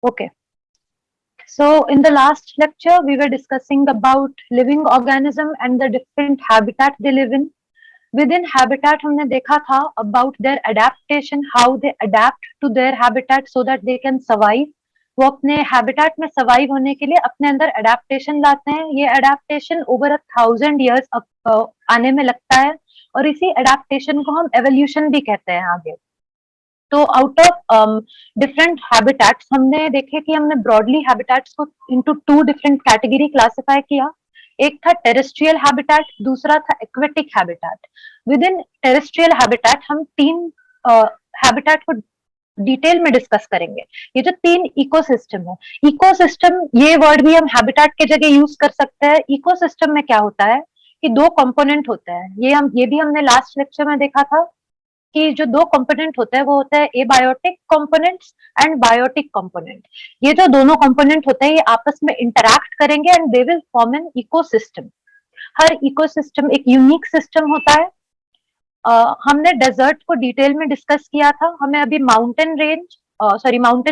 Okay. So in the last lecture, we were discussing about living organism and the different habitat they live in. Within habitat, हमने देखा था about their adaptation, how they adapt to their habitat so that they can survive. वो अपने habitat में survive होने के लिए अपने अंदर adaptation लाते हैं. ये adaptation over 1,000 years आने में लगता है और इसी adaptation को हम evolution भी कहते हैं आगे. तो आउट ऑफ डिफरेंट हैबिटेट्स हमने देखे कि हमने ब्रॉडली हैबिटेट्स को इनटू 2 डिफरेंट कैटेगरी क्लासिफाई किया. एक था टेरेस्ट्रियल हैबिटेट, दूसरा था aquatic habitat. With in terrestrial habitat हम 3 हैबिटेट को डिटेल में डिस्कस करेंगे. ये जो 3 इकोसिस्टम है, इकोसिस्टम ये वर्ड भी हम हैबिटेट के जगह यूज कर सकते हैं. इकोसिस्टम में क्या होता है कि 2 कंपोनेंट होते हैं. ये भी हमने लास्ट लेक्चर में देखा था कि जो 2 कंपोनेंट होते हैं वो होता है abiotic components and biotic component. ये जो दोनों कंपोनेंट होते हैं ये आपस में इंटरैक्ट करेंगे and they will form an ecosystem. Her ecosystem एक यूनिक सिस्टम होता है. हमने डेजर्ट को डिटेल में डिस्कस किया था. हमें अभी माउंटेन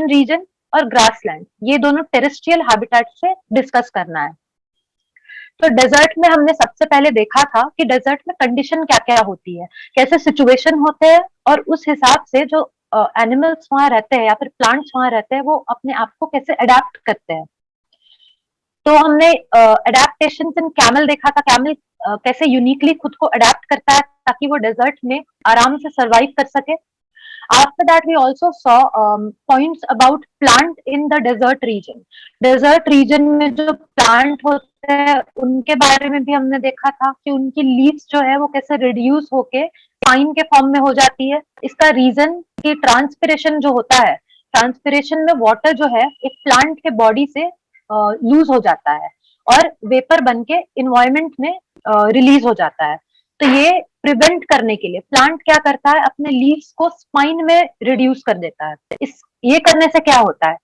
रीजन और ग्रासलैंड ये दोनों टेरेस्ट्रियल हैबिटेट से डिस्कस करना है. तो डेजर्ट में हमने सबसे पहले देखा था कि डेजर्ट में कंडीशन क्या क्या होती है, कैसे सिचुएशन होते हैं और उस हिसाब से जो एनिमल्स वहां रहते हैं या फिर प्लांट्स वहां रहते हैं वो अपने आप को कैसे अडेप्ट करते हैं. तो हमने अडेप्टेशन इन कैमल देखा था. कैमल कैसे यूनिकली खुद को अडेप्ट करता है ताकि वो डेजर्ट में आराम से सर्वाइव कर सके. After that, we also saw points about plant in the desert region. Desert region में जो plant होते हैं उनके बारे में भी हमने देखा था कि उनकी लीव्स जो है वो कैसे रिड्यूस होके फाइन के फॉर्म में हो जाती है. इसका रीजन कि ट्रांसपिरेशन जो होता है, ट्रांसपिरेशन में वाटर जो है एक प्लांट के बॉडी से लूज हो जाता है और वेपर बन के इन्वायरमेंट में रिलीज हो जाता है. तो ये प्रिवेंट करने के लिए प्लांट क्या करता है, अपने लीव्स को स्पाइन में रिड्यूस कर देता है. ये करने से क्या होता है,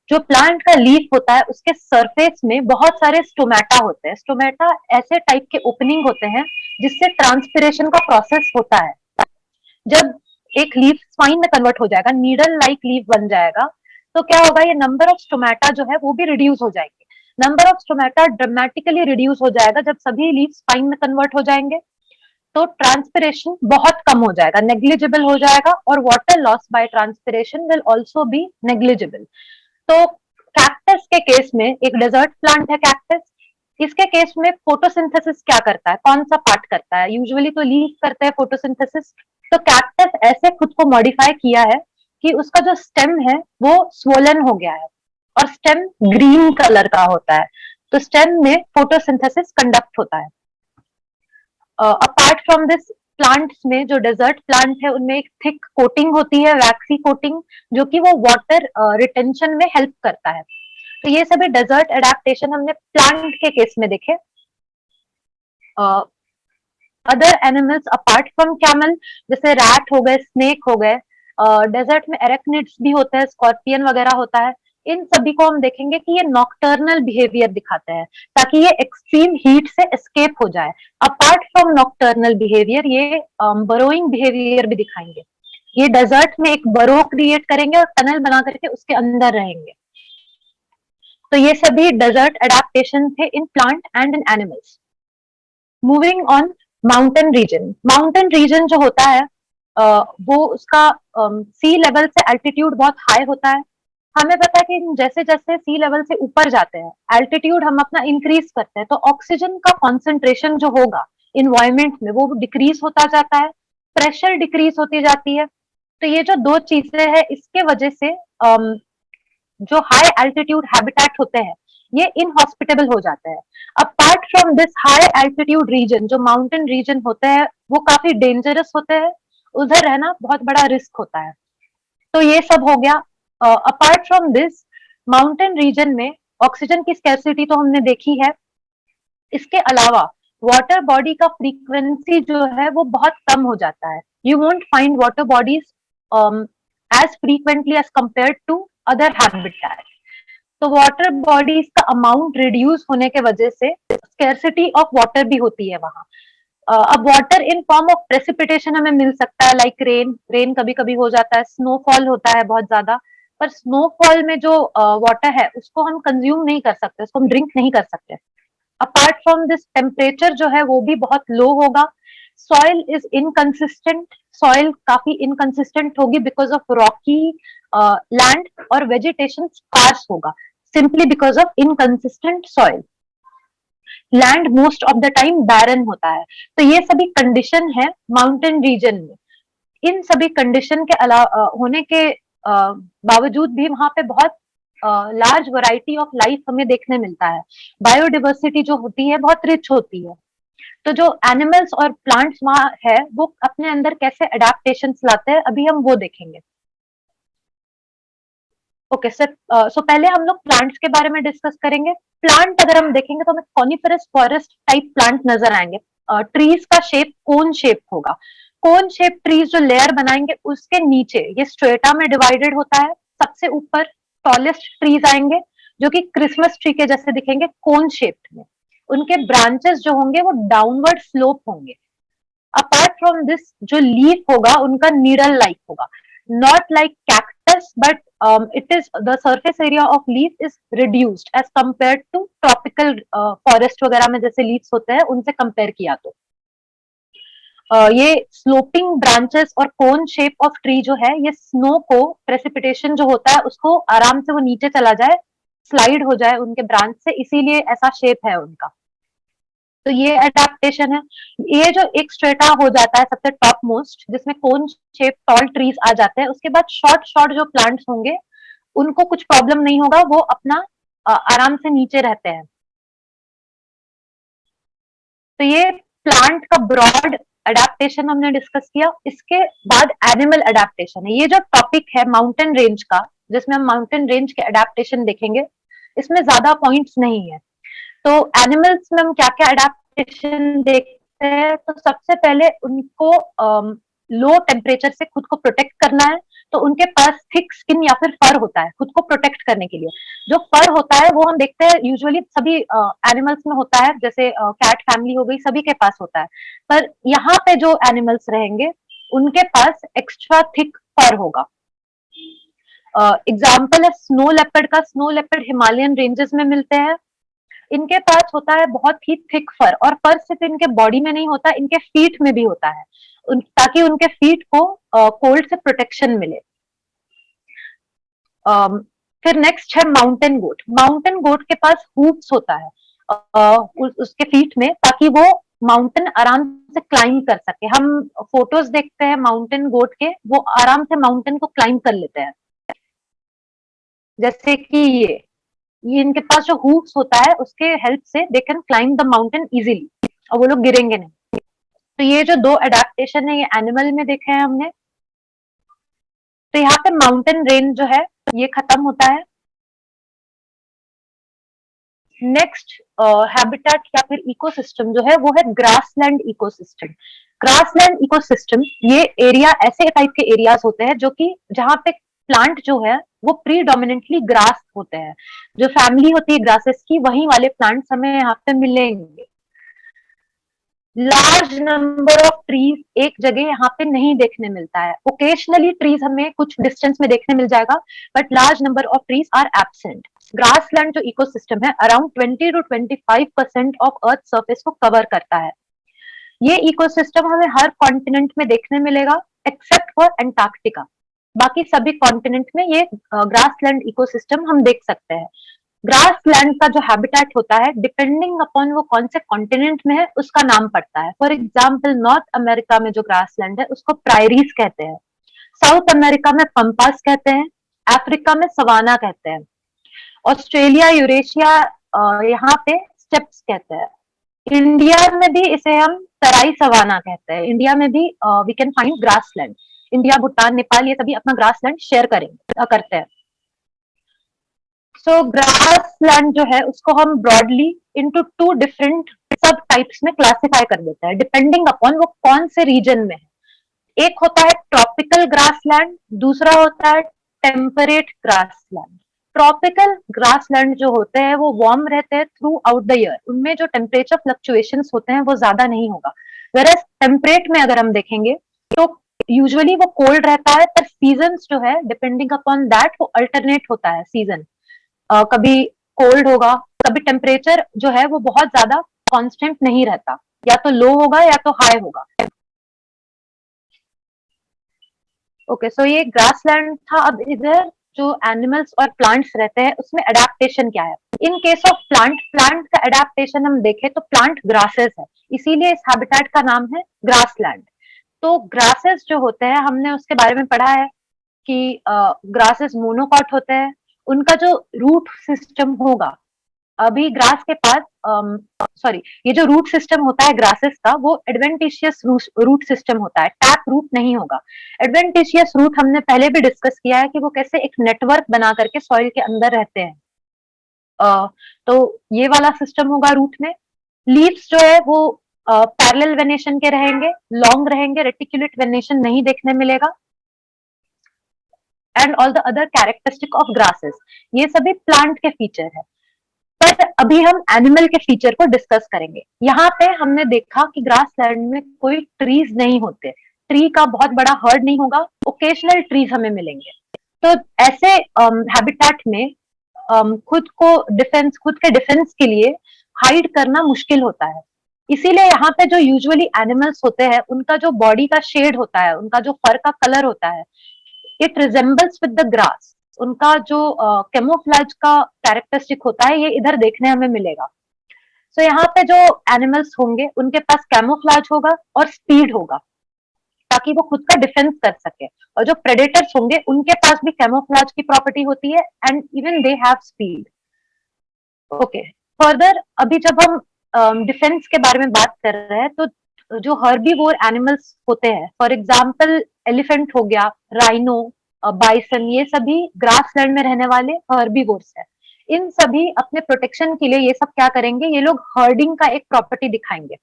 जो प्लांट का लीफ होता है उसके सरफेस में बहुत सारे स्टोमेटा होते हैं. स्टोमेटा ऐसे टाइप के ओपनिंग होते हैं जिससे ट्रांसपिरेशन का प्रोसेस होता है. जब एक लीफ स्पाइन में कन्वर्ट हो जाएगा, नीडल लाइक लीफ बन जाएगा, तो क्या होगा, ये नंबर ऑफ स्टोमेटा जो है वो भी रिड्यूस हो जाएंगे. Number of stomata dramatically reduce हो जाएगा जब सभी लीफ स्पाइन में कन्वर्ट हो जाएंगे. तो ट्रांसपिरेशन बहुत कम हो जाएगा, नेग्लिजिबल हो जाएगा और water loss by transpiration will also be negligible. तो कैक्टस के केस में, एक डेजर्ट प्लांट है कैक्टस, इसके केस में फोटोसिंथेसिस क्या करता है, कौन सा पार्ट करता है, यूजुअली तो लीफ करते हैं फोटोसिंथेसिस. तो कैक्टस ऐसे खुद को मॉडिफाई किया है कि उसका जो स्टेम है वो स्वोलन हो गया है और स्टेम ग्रीन कलर का होता है. तो स्टेम में फोटोसिंथेसिस कंडक्ट होता है. अपार्ट फ्रॉम दिस, प्लांट्स में जो डेजर्ट प्लांट है उनमें एक थिक कोटिंग होती है, वैक्सी कोटिंग, जो कि वो वाटर रिटेंशन में हेल्प करता है. तो ये सभी डेजर्ट एडेप्टेशन हमने प्लांट के केस में देखे. Other animals apart from camel, जैसे रैट हो गए, स्नेक हो गए, डेजर्ट में एरेक्निड्स भी होते हैं, स्कॉर्पियन वगैरह होता है. इन सभी को हम देखेंगे कि ये नॉक्टर्नल बिहेवियर दिखाते हैं ताकि ये एक्सट्रीम हीट से एस्केप हो जाए. अपार्ट फ्रॉम नॉक्टर्नल बिहेवियर ये बरोइंग बिहेवियर भी दिखाएंगे. ये डेजर्ट में एक बरो क्रिएट करेंगे और टनल बना करके उसके अंदर रहेंगे. तो ये सभी डेजर्ट एडेप्टेशन थे in plant and in animals. Moving on, mountain region. Mountain region जो होता है वो उसका सी लेवल से एल्टीट्यूड बहुत हाई होता है. हमें पता है कि जैसे जैसे सी लेवल से ऊपर जाते हैं, एल्टीट्यूड हम अपना इंक्रीज करते हैं, तो ऑक्सीजन का कॉन्सेंट्रेशन जो होगा इन्वायरमेंट में वो डिक्रीज होता जाता है, प्रेशर डिक्रीज होती जाती है. तो ये जो 2 चीजें हैं इसके वजह से जो हाई एल्टीट्यूड हैबिटेट होते हैं ये इनहॉस्पिटेबल हो जाते हैं. Apart from this high altitude region, जो माउंटेन रीजन होते हैं वो काफी डेंजरस होते हैं, उधर रहना बहुत बड़ा रिस्क होता है. तो ये सब हो गया. Apart from this, mountain region में ऑक्सीजन की स्कैर्सिटी तो हमने देखी है. इसके अलावा वाटर बॉडी का फ्रीक्वेंसी जो है वो बहुत कम हो जाता है. You won't find water bodies as frequently as compared to other habitat. तो वाटर बॉडीज का अमाउंट रिड्यूस होने के वजह से स्कैर्सिटी ऑफ वाटर भी होती है वहां. अब water in form of precipitation हमें मिल सकता है, लाइक रेन कभी कभी हो जाता है, स्नोफॉल होता है बहुत ज्यादा, पर स्नोफॉल में जो वाटर है उसको हम कंज्यूम नहीं कर सकते, उसको हम ड्रिंक नहीं कर सकते। अपार्ट फ्रॉम दिस टेम्परेचर जो है वो भी बहुत लो होगा। सॉइल इज इनकंसिस्टेंट, सॉइल काफी इनकंसिस्टेंट होगी बिकॉज ऑफ रॉकी लैंड, और वेजिटेशन स्पार्स होगा simply because of inconsistent soil. Land most of the time barren होता है। तो ये सभी कंडीशन है माउंटेन रीजन में। इन सभी कंडीशन के अलावा होने के बावजूद भी वहां पे बहुत लार्ज वैरायटी ऑफ लाइफ हमें देखने मिलता है। बायोडिवर्सिटी जो होती है बहुत रिच होती है। तो जो एनिमल्स और प्लांट्स वहां है वो अपने अंदर कैसे अडेप्टेशन लाते हैं अभी हम वो देखेंगे। ओके सर, सो पहले हम लोग प्लांट्स के बारे में डिस्कस करेंगे। प्लांट अगर हम देखेंगे तो हमें कॉनिफरस फॉरेस्ट टाइप प्लांट नजर आएंगे। ट्रीज का शेप कोन शेप होगा। कोन शेप ट्रीज जो लेयर बनाएंगे उसके नीचे ये स्ट्रेटा में डिवाइडेड होता है। सबसे ऊपर टॉलेस्ट ट्रीज आएंगे जो कि क्रिसमस ट्री के जैसे दिखेंगे कोन शेप में। उनके ब्रांचेस जो होंगे वो डाउनवर्ड स्लोप होंगे। अपार्ट फ्रॉम दिस जो लीफ होगा उनका नीडल लाइक होगा, not like cactus but it is the surface area of leaf is reduced as compared to tropical forest वगैरह में जैसे लीव्स होते हैं उनसे कंपेयर किया तो ये स्लोपिंग ब्रांचेस और कोन शेप ऑफ ट्री जो है ये स्नो को प्रेसिपिटेशन जो होता है उसको आराम से वो नीचे चला जाए, स्लाइड हो जाए उनके ब्रांच से, इसीलिए ऐसा शेप है उनका। तो ये अडेप्टेशन है। ये जो एक स्ट्रेटा हो जाता है सबसे टॉप मोस्ट जिसमें कोन शेप टॉल ट्रीज आ जाते हैं, उसके बाद शॉर्ट शॉर्ट जो प्लांट्स होंगे उनको कुछ प्रॉब्लम नहीं होगा, वो अपना आराम से नीचे रहते हैं। तो ये प्लांट का ब्रॉड अडेप्टेशन हमने डिस्कस किया। इसके बाद एनिमल अडेप्टेशन है। ये जो टॉपिक है माउंटेन रेंज का जिसमें हम माउंटेन रेंज के अडेप्टेशन देखेंगे, इसमें ज्यादा पॉइंट्स नहीं है। तो एनिमल्स में हम क्या क्या अडेप्टेशन देखते हैं, तो सबसे पहले उनको लो टेम्परेचर से खुद को प्रोटेक्ट करना है, तो उनके पास थिक स्किन या फिर फर होता है खुद को प्रोटेक्ट करने के लिए। जो फर होता है वो हम देखते हैं यूजुअली सभी एनिमल्स में होता है, जैसे कैट फैमिली हो गई सभी के पास होता है, पर यहाँ पे जो एनिमल्स रहेंगे उनके पास एक्स्ट्रा थिक फर होगा। एग्जाम्पल है स्नो लेपर्ड का। स्नो लेपर्ड हिमालयन रेंजेस में मिलते हैं। इनके पास होता है बहुत ही थिक फर, और फर सिर्फ इनके बॉडी में नहीं होता, इनके फीट में भी होता है, ताकि उनके फीट को कोल्ड से प्रोटेक्शन मिले। फिर नेक्स्ट है माउंटेन गोट। माउंटेन गोट के पास हूप्स होता है उसके फीट में, ताकि वो माउंटेन आराम से क्लाइंब कर सके। हम फोटोज देखते हैं माउंटेन गोट के, वो आराम से माउंटेन को क्लाइंब कर लेते हैं। जैसे कि ये इनके पास जो हूप्स होता है उसके हेल्प से they can climb the mountain easily, और वो लोग गिरेंगे नहीं। तो ये जो दो अडेप्टेशन है ये एनिमल में देखे हैं हमने। तो यहाँ पे माउंटेन रेंज जो है ये खत्म होता है। नेक्स्ट हैबिटेट या फिर इकोसिस्टम जो है वो है ग्रासलैंड इकोसिस्टम। ग्रासलैंड इकोसिस्टम ये एरिया ऐसे टाइप के एरियाज होते हैं जो कि जहाँ पे प्लांट जो है वो प्रीडोमिनेंटली ग्रास होते हैं। जो फैमिली होती है ग्रासेस की वही वाले प्लांट्स हमें यहाँ पे मिलेंगे। लार्ज नंबर ऑफ ट्रीज एक जगह यहाँ पे नहीं देखने मिलता है। ओकेशनली ट्रीज हमें कुछ डिस्टेंस में देखने मिल जाएगा, but large number of trees are absent. Grassland जो इकोसिस्टम है around 20 to 25% of earth surface को कवर करता है। ये इकोसिस्टम हमें हर कॉन्टिनेंट में देखने मिलेगा एक्सेप्ट फॉर एंटार्क्टिका। बाकी सभी कॉन्टिनेंट में ये ग्रासलैंड इकोसिस्टम हम देख सकते हैं। ग्रासलैंड का जो हैबिटेट होता है डिपेंडिंग अपॉन वो कौन से कॉन्टिनेंट में है उसका नाम पड़ता है। फॉर एग्जाम्पल नॉर्थ अमेरिका में जो ग्रासलैंड है उसको प्रायरीज कहते हैं, साउथ अमेरिका में पंपास कहते हैं, अफ्रीका में सवाना कहते हैं, ऑस्ट्रेलिया यूरेशिया यहाँ पे स्टेप्स कहते हैं। इंडिया में भी इसे हम तराई सवाना कहते हैं। इंडिया में भी we can find grassland. India Bhutan Nepal ये सभी अपना ग्रासलैंड शेयर करते हैं। सो ग्रासलैंड जो है उसको हम ब्रॉडली इनटू 2 डिफरेंट सब टाइप्स में क्लासिफाई कर देते हैं डिपेंडिंग अपॉन वो कौन से रीजन में है। एक होता है ट्रॉपिकल ग्रासलैंड, दूसरा होता है टेम्परेट ग्रासलैंड। ट्रॉपिकल ग्रासलैंड जो होते हैं वो वार्म रहते हैं थ्रू आउट द ईयर, उनमें जो टेम्परेचर फ्लक्चुएशंस होते हैं वो ज्यादा नहीं होगा। वेरएज टेम्परेट में अगर हम देखेंगे तो यूजुअली वो कोल्ड रहता है, पर सीजन्स जो है डिपेंडिंग अपॉन दैट वो अल्टरनेट होता है सीजन। कभी कोल्ड होगा, कभी टेम्परेचर जो है वो बहुत ज्यादा कांस्टेंट नहीं रहता, या तो लो होगा या तो हाई होगा। ओके, सो ये ग्रासलैंड था। अब इधर जो एनिमल्स और प्लांट्स रहते हैं उसमें अडेप्टेशन क्या है। इन केस ऑफ प्लांट, प्लांट का अडेप्टेशन हम देखें तो प्लांट ग्रासेस है, इसीलिए इस हैबिटेट का नाम है ग्रासलैंड। तो ग्रासेस जो होते हैं, हमने उसके बारे में पढ़ा है कि ग्रासेस मोनोकॉट होते हैं। उनका जो रूट सिस्टम होगा, अभी ग्रास के पास सॉरी, ये जो रूट सिस्टम होता है ग्रासेस का, वो एडवेंटिशियस रूट सिस्टम होता है, टैप रूट नहीं होगा। एडवेंटिशियस रूट हमने पहले भी डिस्कस किया है कि वो कैसे एक नेटवर्क बना करके सॉइल के अंदर रहते हैं। तो ये वाला सिस्टम होगा रूट में। लीव्स जो है वो पैरेलल वेनेशन के रहेंगे, लॉन्ग रहेंगे, रेटिकुलेट वेनेशन नहीं देखने मिलेगा। And all the other characteristic of grasses, ये सभी प्लांट के फीचर है। पर अभी हम एनिमल के फीचर को डिस्कस करेंगे। यहाँ पे हमने देखा कि ग्रासलैंड में कोई ट्रीज नहीं होते, ट्री का बहुत बड़ा हर्ड नहीं होगा, ओकेजनल ट्रीज हमें मिलेंगे। तो ऐसे हैबिटेट में खुद के डिफेंस के लिए हाइड करना मुश्किल होता है। इसीलिए यहाँ पे जो यूजुअली एनिमल्स होते हैं, उनका जो बॉडी का शेड होता है, उनका जो फर का कलर होता है, it resembles with the grass. उनका जो कैमोफ्लेज का कैरेक्टरिस्टिक होता है, ये इधर देखने हमें मिलेगा। सो यहाँ पे जो एनिमल्स होंगे उनके पास कैमोफ्लेज होगा और स्पीड होगा, ताकि वो खुद का डिफेंस कर सके। और जो प्रेडेटर्स होंगे उनके पास भी कैमोफ्लेज की प्रॉपर्टी होती है, and even they have speed. Okay, further अभी जब हम डिफेंस के बारे में बात कर रहे हैं, तो जो हर्बीवोर एनिमल्स होते हैं, फॉर एग्जाम्पल एलिफेंट हो गया, राइनो, बाइसन, ये सभी ग्रासलैंड में रहने वाले हर्बीवोर्स है। इन सभी अपने प्रोटेक्शन के लिए ये सब क्या करेंगे, ये लोग हर्डिंग का एक प्रॉपर्टी दिखाएंगे।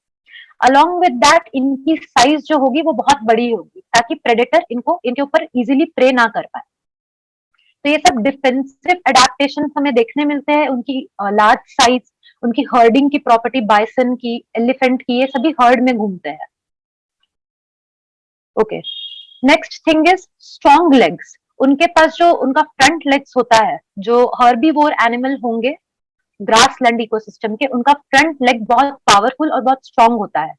अलोंग विद दैट इनकी साइज जो होगी वो बहुत बड़ी होगी, ताकि प्रेडेटर इनको इनके ऊपर इजिली प्रे ना कर पाए। तो ये सब डिफेंसिव अडेप्टेशन हमें देखने मिलते हैं। उनकी लार्ज साइज, उनकी हर्डिंग की प्रॉपर्टी, बाइसन की, एलिफेंट की, ये सभी हर्ड में घूमते हैं। Okay, next thing is strong legs. उनके पास जो उनका फ्रंट लेग्स होता है, जो हर्बीवोर एनिमल होंगे ग्रासलैंड इकोसिस्टम के, उनका फ्रंट लेग बहुत पावरफुल और बहुत स्ट्रॉन्ग होता है।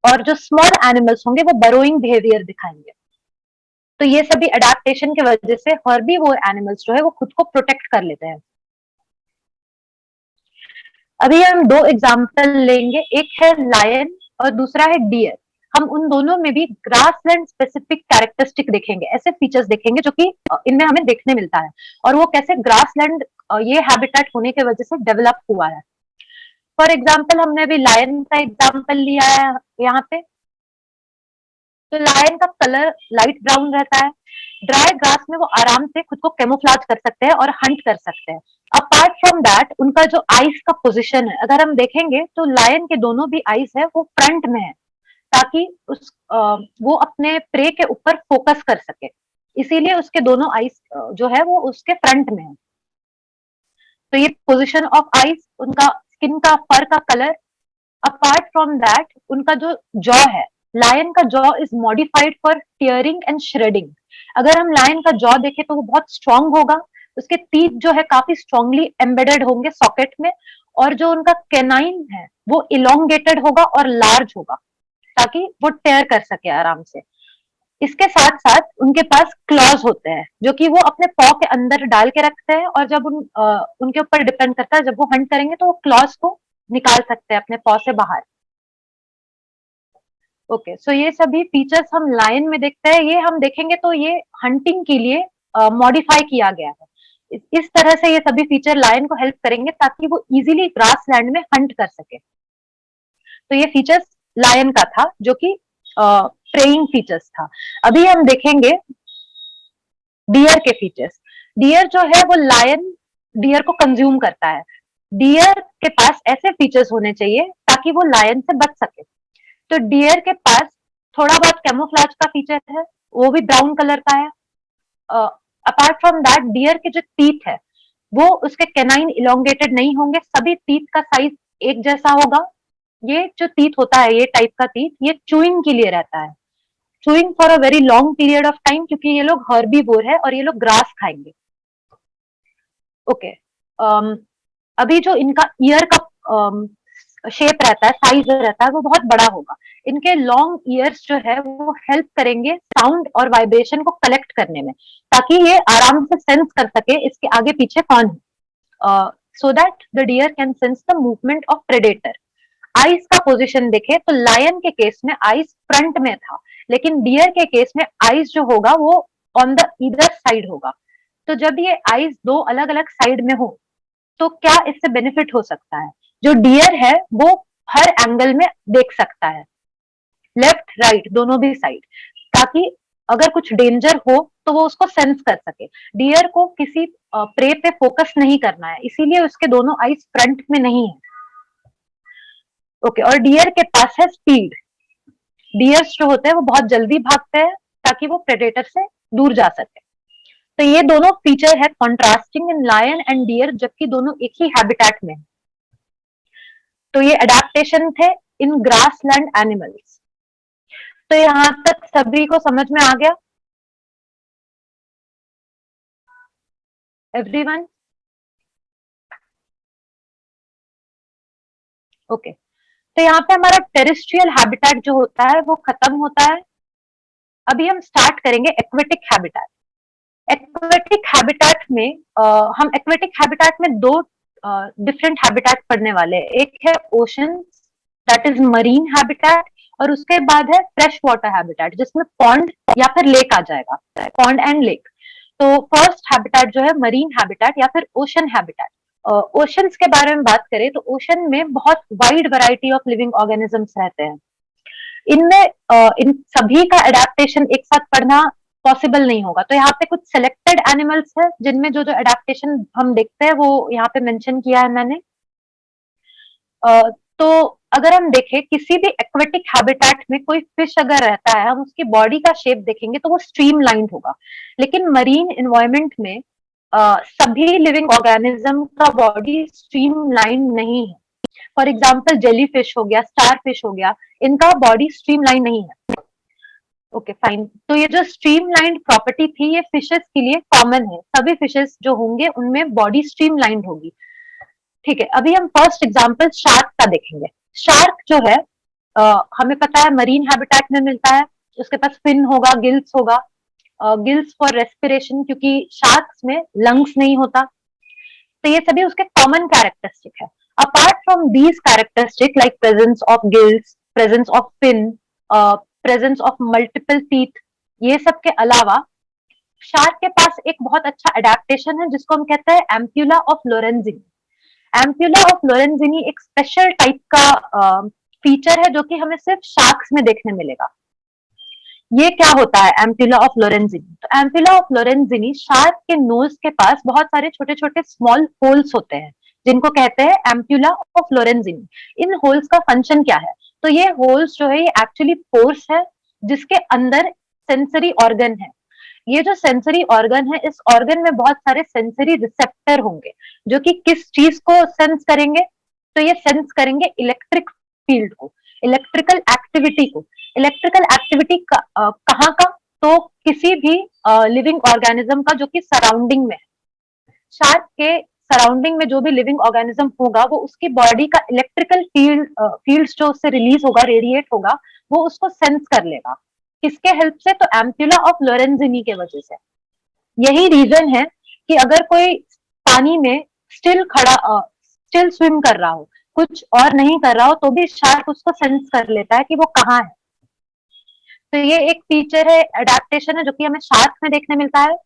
और जो स्मॉल एनिमल्स होंगे वो बरोइंग बिहेवियर दिखाएंगे। तो ये सभी अडेप्टेशन की वजह से हर्बीवोर एनिमल्स जो है वो खुद को प्रोटेक्ट कर लेते हैं। अभी हम दो एग्जाम्पल लेंगे, एक है लायन और दूसरा है डियर। हम उन दोनों में भी ग्रासलैंड स्पेसिफिक कैरेक्टरिस्टिक देखेंगे, ऐसे फीचर्स देखेंगे जो कि इनमें हमें देखने मिलता है, और वो कैसे ग्रासलैंड ये हैबिटेट होने की वजह से डेवलप हुआ है। फॉर एग्जाम्पल हमने अभी लायन का एग्जाम्पल लिया है यहाँ पे। तो लायन का कलर लाइट ब्राउन रहता है। ड्राई ग्रास में वो आराम से खुद को कैमोफ्लेज कर सकते हैं और हंट कर सकते हैं। अपार्ट फ्रॉम दैट, उनका जो आईज का पोजीशन है, अगर हम देखेंगे तो लायन के दोनों भी आईज है वो फ्रंट में है, ताकि वो अपने प्रे के ऊपर फोकस कर सके। इसीलिए उसके दोनों आईज जो है वो उसके फ्रंट में है। तो ये पोजीशन ऑफ आईज, उनका स्किन का, फर का कलर। अपार्ट फ्रॉम दैट, उनका जो जॉ है, लायन का jaw is modified for tearing and shredding. अगर हम लायन का जॉ देखें तो वो बहुत स्ट्रांग होगा, उसके टीथ जो है काफी स्ट्रांगली एम्बेडेड होंगे सॉकेट में, और जो उनका कैनाइन है वो इलोंगेटेड होगा और लार्ज होगा, ताकि वो टेयर कर सके आराम से। इसके साथ साथ उनके पास क्लॉज होते हैं, जो कि वो अपने पॉ के अंदर डाल के रखते हैं, और जब उनके ऊपर डिपेंड करता है, जब वो हंट करेंगे तो वो क्लॉज को निकाल सकते हैं अपने पॉ से बाहर। ओके, सो ये सभी फीचर्स हम लायन में देखते हैं। ये हम देखेंगे तो ये हंटिंग के लिए मॉडिफाई किया गया है। इस तरह से ये सभी फीचर लायन को हेल्प करेंगे, ताकि वो इजीली ग्रासलैंड में हंट कर सके। तो ये फीचर्स लायन का था, जो कि प्रेइंग फीचर्स था। अभी हम देखेंगे डियर के फीचर्स। डियर जो है वो लायन डियर को कंज्यूम करता है। डियर के पास ऐसे फीचर्स होने चाहिए ताकि वो लायन से बच सके। तो डियर के पास थोड़ा बहुत कैमोफ्लेज का फीचर है, वो भी ब्राउन कलर का है। अपार्ट फ्रॉम दैट, डियर के जो टीथ है वो उसके कैनाइन इलोंगेटेड नहीं होंगे, सभी टीथ का साइज एक जैसा होगा। ये जो टीथ होता है, ये टाइप का टीथ, ये चूइंग के लिए रहता है। Chewing for a very long period of time, क्योंकि ये लोग हर्बीवोर है और ये लोग ग्रास खाएंगे। ओके, अभी जो इनका ईयर का शेप रहता है, साइज रहता है, वो बहुत बड़ा होगा। इनके लॉन्ग ईयर्स जो है वो हेल्प करेंगे साउंड और वाइब्रेशन को कलेक्ट करने में, ताकि ये आराम से सेंस कर सके इसके आगे पीछे कौन है, so that the deer can sense the movement of predator. Eyes का पोजीशन देखे तो लायन के केस में आइज फ्रंट में था, लेकिन डियर के केस में आइज जो होगा वो ऑन द ईदर साइड होगा। तो जब ये आइज दो अलग अलग साइड में हो तो क्या इससे बेनिफिट हो सकता है? जो डियर है वो हर एंगल में देख सकता है, लेफ्ट राइट दोनों भी साइड, ताकि अगर कुछ डेंजर हो तो वो उसको सेंस कर सके। डियर को किसी प्रे पे फोकस नहीं करना है, इसीलिए उसके दोनों आइज फ्रंट में नहीं है। ओके, और डियर के पास है स्पीड। डियर्स जो होते हैं वो बहुत जल्दी भागते हैं ताकि वो प्रेडेटर से दूर जा सके। तो ये दोनों फीचर है contrasting in lion and deer, जबकि दोनों एक ही हैबिटेट में है। तो ये अडेप्टेशन थे इन ग्रासलैंड एनिमल्स। तो यहाँ तक सभी को समझ में आ गया एवरीवन? ओके, तो यहाँ पे हमारा टेरेस्ट्रियल हैबिटेट जो होता है वो खत्म होता है। अभी हम स्टार्ट करेंगे एक्वेटिक हैबिटेट। एक्वेटिक हैबिटेट में हम एक्वेटिक हैबिटेट में दो डिफरेंट हैबिटेट पढ़ने वाले हैं। एक है ocean, that is marine habitat, और उसके बाद है फ्रेश वाटर हैबिटेट, जिसमें पॉन्ड या फिर लेक आ जाएगा, पॉन्ड एंड लेक। तो फर्स्ट हैबिटेट जो है मरीन हैबिटेट या फिर ओशन हैबिटेट। ओशंस के बारे में बात करें तो ओशन में बहुत wide variety of living organisms रहते हैं। इनमें इन सभी का एडेप्टेशन एक साथ पढ़ना पॉसिबल नहीं होगा, तो यहाँ पे कुछ सिलेक्टेड एनिमल्स है जिनमें जो जो एडेप्टेशन हम देखते हैं वो यहाँ पे मेंशन किया है मैंने। तो अगर हम देखें किसी भी एक्वेटिक हैबिटेट में कोई फिश अगर रहता है, हम उसकी बॉडी का शेप देखेंगे तो वो स्ट्रीम लाइंड होगा। लेकिन मरीन इन्वायरमेंट में सभी लिविंग ऑर्गेनिज्म का बॉडी स्ट्रीम लाइंड नहीं है। फॉर एग्जाम्पल जेली फिश हो गया, स्टार फिश हो गया, इनका बॉडी स्ट्रीम लाइन नहीं है। ओके फाइन, तो ये जो स्ट्रीम लाइन प्रॉपर्टी थी ये फिशेस के लिए कॉमन है। सभी फिशेस जो होंगे उनमें बॉडी स्ट्रीम लाइन होगी। ठीक है, अभी हम फर्स्ट एग्जाम्पल शार्क का देखेंगे। शार्क जो है हमें पता है मरीन हैबिटेट में मिलता है। उसके पास फिन होगा, गिल्स होगा, गिल्स फॉर रेस्पिरेशन, क्योंकि शार्क्स में लंग्स नहीं होता। तो ये सभी उसके कॉमन कैरेक्टरिस्टिक है। Apart from these characteristic like presence of gills, presence of fin, presence of multiple teeth, ये सब के अलावा शार्क के पास एक बहुत अच्छा अडेप्टेशन है जिसको हम कहते हैं एम्प्यूला ऑफ लोरेंजिनी। एम्प्यूला ऑफ लोरेंजिनी एक स्पेशल टाइप का फीचर है जो कि हमें सिर्फ शार्क्स में देखने मिलेगा। ये क्या होता है एम्प्यूला ऑफ लोरेंजिनी? तो एम्प्यूला ऑफ लोरेंजिनी, शार्क के नोज के पास बहुत सारे छोटे छोटे स्मॉल होल्स होते हैं जिनको कहते हैं एम्प्यूला ऑफ लोरेंजिनी। इन होल्स का फंक्शन क्या है? तो ये होल्स जो है ये एक्चुअली पोर्स है जिसके अंदर सेंसरी ऑर्गन है। ये जो सेंसरी ऑर्गन है, इस ऑर्गन में बहुत सारे सेंसरी रिसेप्टर होंगे जो कि किस चीज को सेंस करेंगे? तो ये सेंस करेंगे इलेक्ट्रिक फील्ड को, इलेक्ट्रिकल एक्टिविटी को। इलेक्ट्रिकल एक्टिविटी कहाँ का? तो किसी भी लिविंग ऑर्गेनिज्म का जो कि सराउंडिंग में है। शार्क के सराउंडिंग में जो भी लिविंग ऑर्गेनिज्म होगा वो उसकी बॉडी का इलेक्ट्रिकल फील्ड्स जो उससे रिलीज होगा, रेडिएट होगा, वो उसको सेंस कर लेगा। किसके हेल्प से? तो एम्प्यूला ऑफ लोरेंजिनी के वजह से। यही रीजन है कि अगर कोई पानी में स्टिल स्विम कर रहा हो, कुछ और नहीं कर रहा हो, तो भी शार्क उसको सेंस कर लेता है कि वो कहाँ है। तो ये एक फीचर है, एडेप्टेशन है जो कि हमें शार्क में देखने मिलता है।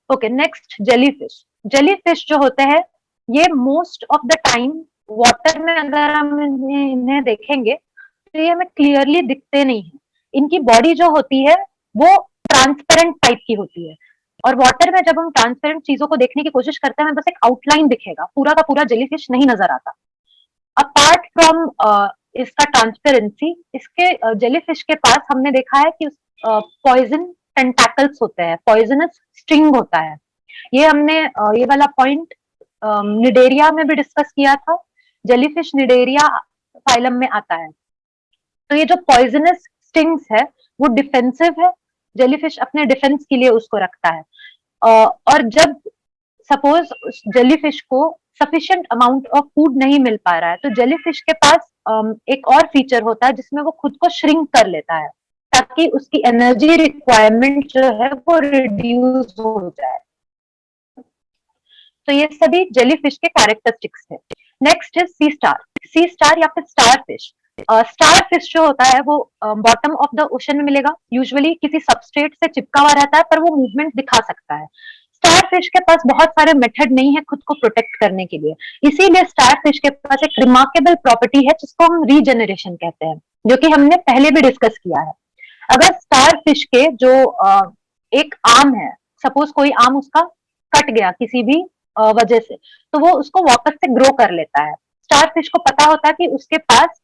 Okay, next jellyfish. जेलीफिश जो होते हैं ये most of the time water में अगर हम इन्हें देखेंगे तो ये हमें क्लियरली दिखते नहीं है। इनकी बॉडी जो होती है वो ट्रांसपेरेंट टाइप की होती है, और वाटर में जब हम ट्रांसपेरेंट चीजों को देखने की कोशिश करते हैं हमें बस एक आउटलाइन दिखेगा, पूरा का पूरा जेलीफिश नहीं नजर आता। अपार्ट फ्रॉम इसका ट्रांसपेरेंसी, इसके जेलीफिश के पास हमने देखा है कि पॉइजन टेंटैकल्स होते हैं, पॉइजनस स्ट्रिंग होता है। ये हमने ये वाला पॉइंट निडेरिया में भी डिस्कस किया था। जेलीफिश निडेरिया फाइलम में आता है। तो ये जो पॉइजनस स्टिंग्स है वो डिफेंसिव है, जेलीफिश अपने डिफेंस के लिए उसको रखता है। और जब सपोज जेलीफिश को सफिशिएंट अमाउंट ऑफ फूड नहीं मिल पा रहा है तो जेलीफिश के पास एक और फीचर होता है जिसमें वो खुद को श्रिंक कर लेता है ताकि उसकी एनर्जी रिक्वायरमेंट जो है वो रिड्यूस हो जाए। तो ये सभी जेलीफिश के कैरेक्टरिस्टिक्स है। नेक्स्ट है सी स्टार। सी स्टार या फिर स्टार फिश। स्टार फिश जो होता है वो बॉटम ऑफ द ओशन में मिलेगा, यूजुअली किसी सबस्ट्रेट से चिपका हुआ रहता है पर वो मूवमेंट दिखा सकता है। स्टार फिश के पास बहुत सारे मेथड नहीं है खुद को प्रोटेक्ट करने के लिए, इसीलिए स्टार फिश के पास एक रिमार्केबल प्रॉपर्टी है जिसको हम रीजनरेशन कहते हैं, जो कि हमने पहले भी डिस्कस किया है। अगर स्टार फिश के जो एक आर्म है, सपोज कोई आर्म उसका कट गया किसी भी वजह से, तो वो उसको वापस से ग्रो कर लेता है। स्टार फिश को पता होता है कि उसके पास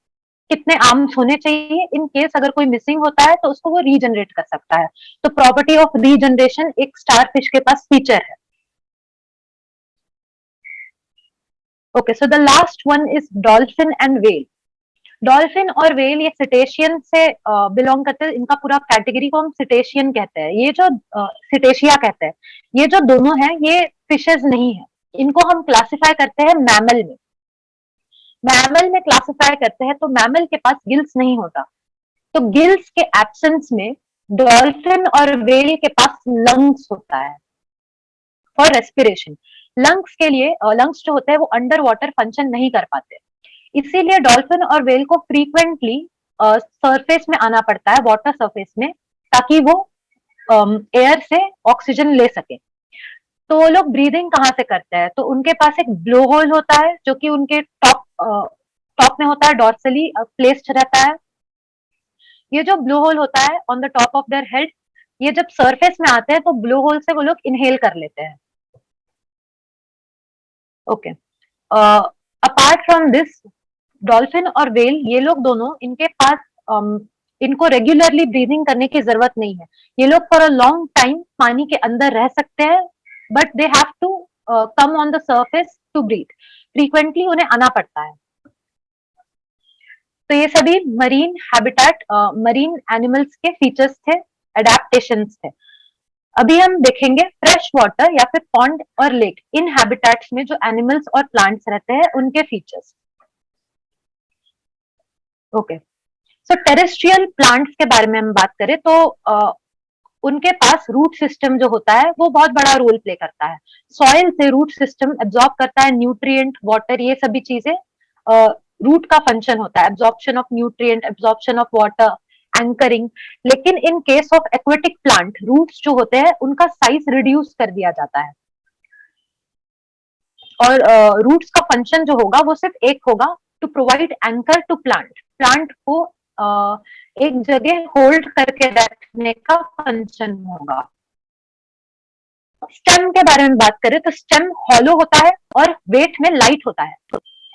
कितने आर्म्स होने चाहिए, इन केस अगर कोई मिसिंग होता है तो उसको वो रीजनरेट कर सकता है। तो प्रॉपर्टी ऑफ रीजनरेशन एक स्टार फिश के पास फीचर है। Okay, so the last one is dolphin and whale. Dolphin और व्हेल ये सिटेशियन से बिलोंग करते हैं, इनका पूरा कैटेगरी को हम सिटेशियन कहते हैं। ये जो सिटेशिया कहते हैं, ये जो दोनों हैं ये फिशेज नहीं है, इनको हम क्लासिफाई करते हैं मैमल में। मैमल में क्लासिफाई करते हैं तो मैमल के पास गिल्स नहीं होता, तो गिल्स के एब्सेंस में डॉल्फिन और व्हेल के पास लंग्स होता है फॉर रेस्पिरेशन। लंग्स के लिए लंग्स जो होते हैं वो अंडर वाटर फंक्शन नहीं कर पाते, इसीलिए डॉल्फिन और व्हेल को फ्रीक्वेंटली सरफेस में आना पड़ता है, वाटर सरफेस में, ताकि वो एयर से ऑक्सीजन ले सके। तो वो लोग ब्रीदिंग कहाँ से करते हैं, तो उनके पास एक ब्लो होल होता है जो कि उनके टॉप में होता है, डॉर्सली प्लेस्ड रहता है। ये जो ब्लो होल होता है on the top of their head, ये जब सरफेस में आते हैं तो ब्लो होल से वो लोग इनहेल कर लेते हैं। Okay, apart from this dolphin और व्हेल ये लोग दोनों, इनके पास इनको रेगुलरली ब्रीदिंग करने की जरूरत नहीं है। ये लोग फॉर अ लॉन्ग टाइम पानी के अंदर रह सकते हैं, but they have to come on the surface to breathe. Frequently उन्हें आना पड़ता है। तो ये सभी मरीन हैबिटेट, मरीन एनिमल्स के फीचर्स थे, एडेप्टेशंस थे। अभी हम देखेंगे फ्रेश वाटर या फिर पॉन्ड और लेक, इन हैबिटेट्स में जो एनिमल्स और प्लांट्स रहते हैं उनके फीचर्स। ओके, सो टेरेस्ट्रियल प्लांट्स के बारे में हम बात करें तो उनके पास रूट सिस्टम जो होता है वो बहुत बड़ा रोल प्ले करता है। सॉइल से रूट सिस्टम एब्जॉर्ब करता है न्यूट्रिएंट, वाटर, ये सभी चीजें रूट का फंक्शन होता है, absorption of nutrient, absorption of water, anchoring. लेकिन in case of aquatic plant, roots जो होते हैं उनका साइज रिड्यूस कर दिया जाता है, और रूट्स का फंक्शन जो होगा वो सिर्फ एक होगा, to provide anchor to plant, plant को एक जगह होल्ड करके रखने का फंक्शन होगा। स्टेम के बारे में बात करें तो स्टेम हॉलो होता है और वेट में लाइट होता है।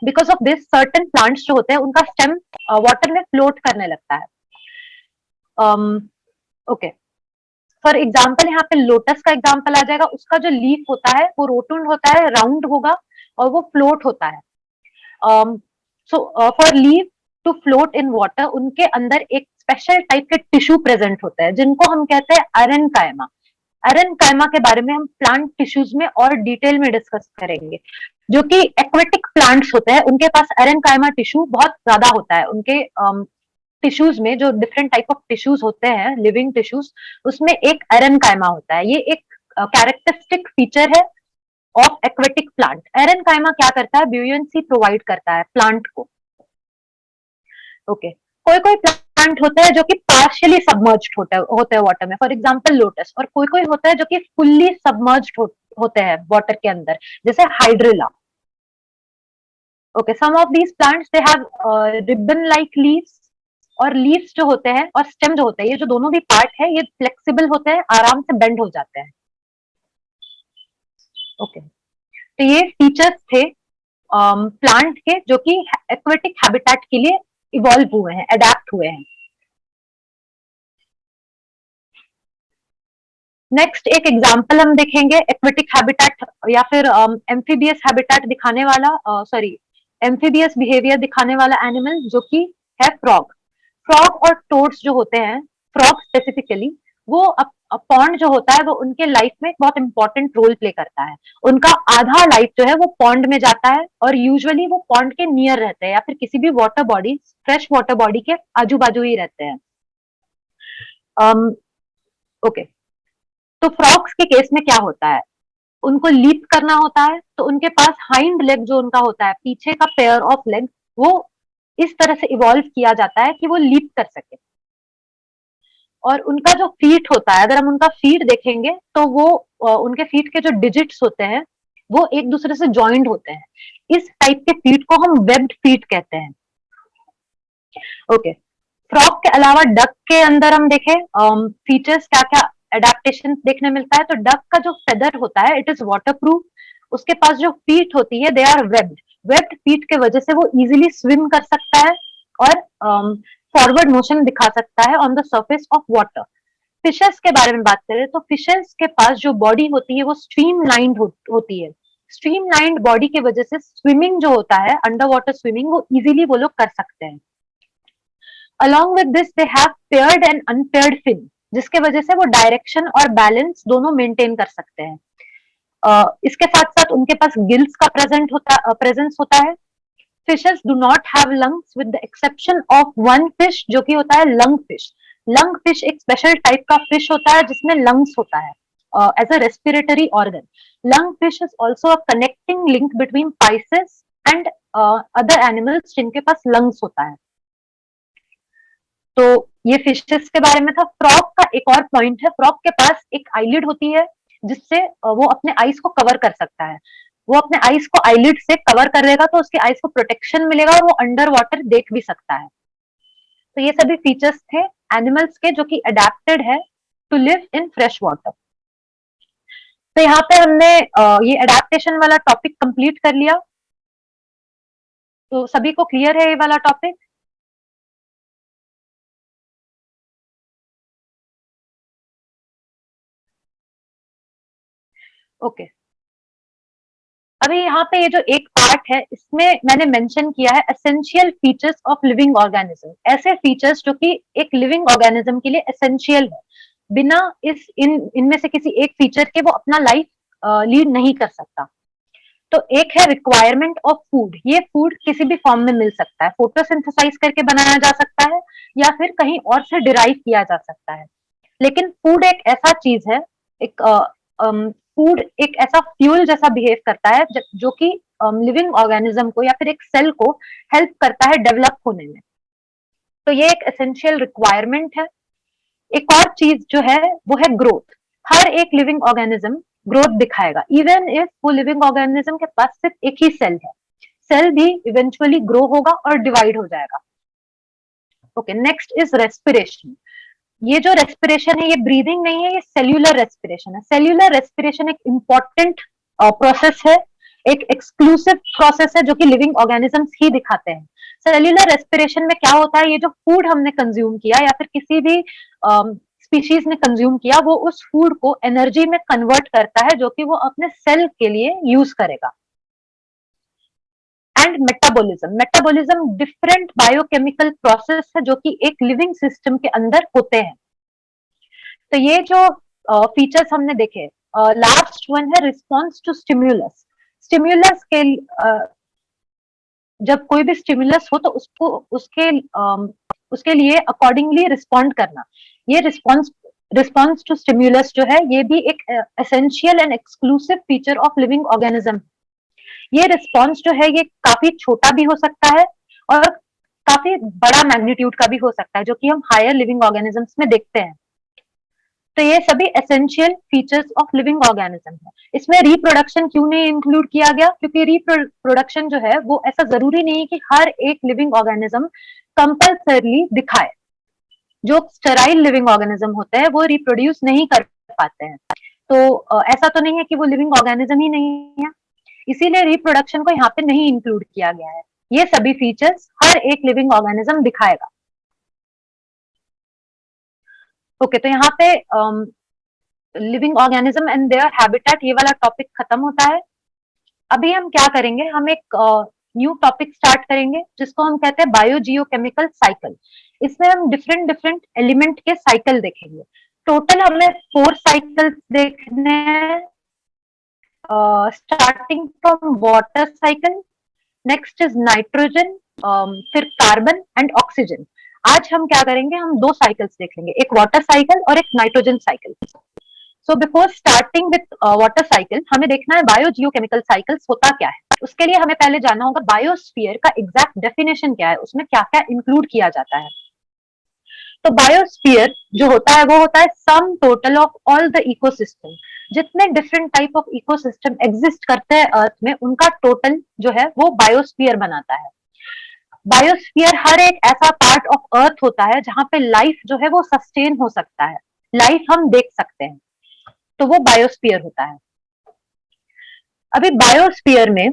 Because of this certain plants जो होते हैं उनका स्टेम वाटर में फ्लोट करने लगता है। ओके, फॉर एग्जाम्पल यहाँ पे लोटस का एग्जाम्पल आ जाएगा। उसका जो लीफ होता है वो रोटुंड होता है, राउंड होगा और वो फ्लोट होता है। So for leaf to float in water, उनके अंदर एक स्पेशल टाइप के टिश्यू प्रेजेंट होते हैं जिनको हम कहते हैं अरेनकाइमा। अरेनकाइमा के बारे में हम प्लांट टिश्यूज में और डिटेल में डिस्कस करेंगे। जो कि एक्वेटिक प्लांट्स होते हैं उनके पास अरेनकाइमा टिश्यू बहुत ज्यादा होता है। उनके टिश्यूज में जो डिफरेंट टाइप ऑफ टिश्यूज होते हैं, लिविंग टिश्यूज, उसमें एक अरेनकाइमा होता है। ये एक कैरेक्टरिस्टिक फीचर है ऑफ एक्वेटिक प्लांट। एरेनकाइमा क्या करता है, ब्यूयेंसी प्रोवाइड करता है प्लांट को। ओके, कोई कोई प्लांट होते हैं जो कि पार्शियली सबमर्ज्ड होते हैं वाटर में, फॉर एग्जांपल लोटस, और कोई कोई होता है जो कि फुल्ली सबमर्ज्ड होते हैं वाटर के अंदर, जैसे hydrilla. Okay, some of these plants they have ribbon like leaves, और लीव्स जो होते हैं और स्टेम जो होते हैं, ये जो दोनों भी पार्ट है ये फ्लेक्सिबल होते हैं, आराम से बेंड हो जाते हैं। ओके, तो ये फीचर्स थे प्लांट के जो कि एक्वेटिक हैबिटेट के लिए इवॉल्व हुए हैं, अडेप्ट हुए हैं। नेक्स्ट एक एग्जांपल हम देखेंगे एक्वेटिक हैबिटेट या फिर एम्फीबियस हैबिटेट दिखाने वाला, सॉरी एम्फीबियस बिहेवियर दिखाने वाला एनिमल, जो कि है फ्रॉग। फ्रॉग और टोड्स जो होते हैं, फ्रॉग स्पेसिफिकली, वो पॉन्ड जो होता है वो उनके लाइफ में एक बहुत इंपॉर्टेंट रोल प्ले करता है। उनका आधा लाइफ जो है वो पॉन्ड में जाता है और यूजुअली वो पॉन्ड के नियर रहते हैं या फिर किसी भी water body, fresh water body के आजू बाजू ही रहते हैं। ओके, तो फ्रॉग्स के केस में क्या होता है, उनको लीप करना होता है, तो उनके पास हाइंड लेग जो उनका होता है, पीछे का पेयर ऑफ लेग, वो इस तरह से इवॉल्व किया जाता है कि वो लीप कर सके। और उनका जो फीट होता है, अगर हम उनका फीट देखेंगे तो वो उनके फीट के जो डिजिट्स होते हैं वो एक दूसरे से ज्वाइंट होते हैं। इस टाइप के फीट को हम वेब्ड फीट कहते हैं। ओके, फ्रॉग के अलावा डक के अंदर हम देखें फीचर्स क्या क्या एडेप्टेशन देखने मिलता है, तो डक का जो फेदर होता है इट इज वाटरप्रूफ। उसके पास जो फीट होती है they are webbed. Webbed feet के वजह से वो इजीली स्विम कर सकता है और फॉरवर्ड मोशन दिखा सकता है on the surface of water. Fishes के बारे में बात करें तो फिशेस के पास जो बॉडी होती है वो स्ट्रीमलाइंड होती है। स्ट्रीमलाइंड बॉडी की वजह से स्विमिंग जो होता है, अंडर वाटर स्विमिंग, वो इजीली वो लोग कर सकते हैं। Along with this they have paired and unpaired fin, जिसके वजह से वो डायरेक्शन और बैलेंस दोनों मेंटेन कर सकते हैं। इसके साथ साथ उनके पास गिल्स का प्रेजेंस होता है। Fishes do not have lungs with the exception of one fish जो कि होता है लंग फिश। लंग फिश एक स्पेशल टाइप का फिश होता है जिसमें लंग्स होता है as a respiratory organ. Lung fish is also a connecting link between pisces and other animals जिनके पास लंग्स होता है। तो ये फिशेस के बारे में था। फ्रॉग का एक और पॉइंट है, फ्रॉग के पास एक आईलिड होती है जिससे वो अपने आईज को कवर कर सकता है। वो अपने आईज को आईलिड से कवर करेगा तो उसके आईज को प्रोटेक्शन मिलेगा और वो अंडर वाटर देख भी सकता है। तो ये सभी फीचर्स थे एनिमल्स के जो कि अडेप्टेड है to live in fresh water. तो यहाँ पे हमने ये अडेप्टेशन वाला टॉपिक कंप्लीट कर लिया। तो सभी को क्लियर है ये वाला टॉपिक? ओके, अभी यहाँ पे ये जो एक पार्ट है इसमें मैंने मेंशन किया है essential features of living organism. ऐसे फीचर्स जो कि एक लिविंग ऑर्गेनिज्म के लिए एसेंशियल है, बिना इनमें से किसी एक फीचर के वो अपना लाइफ लीड नहीं कर सकता। तो एक है रिक्वायरमेंट ऑफ फूड। ये फूड किसी भी फॉर्म में मिल सकता है, फोटोसिंथेसाइज करके बनाया जा सकता है या फिर कहीं और से डिराइव किया जा सकता है। लेकिन फूड एक ऐसा चीज है, एक फूड एक ऐसा फ्यूल जैसा बिहेव करता है जो कि लिविंग ऑर्गेनिज्म को या फिर एक सेल को हेल्प करता है डेवलप होने में। तो ये एक एसेंशियल रिक्वायरमेंट है। एक और चीज जो है वो है ग्रोथ। हर एक लिविंग ऑर्गेनिज्म ग्रोथ दिखाएगा इवन इफ वो लिविंग ऑर्गेनिज्म के पास सिर्फ एक ही सेल है। सेल भी इवेंचुअली ग्रो होगा और डिवाइड हो जाएगा। Okay, next is respiration. ये जो रेस्पिरेशन है ये ब्रीदिंग नहीं है, ये सेल्यूलर रेस्पिरेशन है। सेल्यूलर रेस्पिरेशन एक इंपॉर्टेंट प्रोसेस है, एक एक्सक्लूसिव प्रोसेस है जो कि लिविंग ऑर्गेनिजम्स ही दिखाते हैं। सेल्यूलर रेस्पिरेशन में क्या होता है, ये जो फूड हमने कंज्यूम किया या फिर किसी भी स्पीशीज ने कंज्यूम किया वो उस फूड को एनर्जी में कन्वर्ट करता है जो कि वो अपने सेल के लिए यूज करेगा। And metabolism. Metabolism different biochemical process है जो कि एक लिविंग सिस्टम के अंदर होते हैं। तो ये जो फीचर्स हमने देखे, लास्ट वन है रिस्पॉन्स टू स्टिम्युलस। स्टिम्युलस के जब कोई भी स्टिम्युलस हो तो उसको उसके लिए अकॉर्डिंगली रिस्पॉन्ड करना। ये रिस्पॉन्स टू स्टिम्युलस जो है ये भी एक essential and exclusive feature of living organism. ये रिस्पॉन्स जो है ये काफी छोटा भी हो सकता है और काफी बड़ा मैग्नीट्यूड का भी हो सकता है जो कि हम हायर लिविंग ऑर्गेनिजम्स में देखते हैं। तो ये सभी essential features of living organism है। इसमें रिप्रोडक्शन क्यों नहीं इंक्लूड किया गया, क्योंकि रिप्रोडक्शन जो है वो ऐसा जरूरी नहीं है कि हर एक लिविंग ऑर्गेनिज्म कंपल्सरली दिखाए। जो स्टेराइल लिविंग ऑर्गेनिज्म होते हैं वो रिप्रोड्यूस नहीं कर पाते हैं। तो ऐसा तो नहीं है कि वो लिविंग ऑर्गेनिज्म ही नहीं है, इसीलिए रिप्रोडक्शन को यहाँ पे नहीं इंक्लूड किया गया है। ये सभी फीचर्स हर एक लिविंग ऑर्गेनिज्म दिखाएगा। ओके, तो यहाँ पे living organism and their habitat ये वाला टॉपिक खत्म होता है। अभी हम क्या करेंगे, हम एक न्यू टॉपिक स्टार्ट करेंगे जिसको हम कहते हैं बायो जियोकेमिकल साइकिल। इसमें हम डिफरेंट डिफरेंट एलिमेंट के साइकिल देखेंगे। टोटल हमें 4 साइकिल्स देखने हैं, starting from water cycle, next is nitrogen, फिर कार्बन एंड ऑक्सीजन। आज हम क्या करेंगे, हम 2 साइकिल्स देख लेंगे, एक वाटर साइकिल और एक nitrogen cycle. So before starting with water cycle हमें देखना है बायो जियोकेमिकल साइकिल्स होता क्या है। उसके लिए हमें पहले जानना होगा बायोस्फीयर का एग्जैक्ट डेफिनेशन क्या है, उसमें क्या क्या इंक्लूड किया जाता है। तो बायोस्फीयर जो होता है वो होता है sum total of all the ecosystem. जितने different type of ecosystem exist करते हैं अर्थ में, उनका टोटल जो है वो बायोस्फीयर बनाता है। बायोस्फीयर हर एक ऐसा पार्ट ऑफ अर्थ होता है जहां पे लाइफ जो है वो सस्टेन हो सकता है, लाइफ हम देख सकते हैं, तो वो बायोस्फीयर होता है। अभी बायोस्फीयर में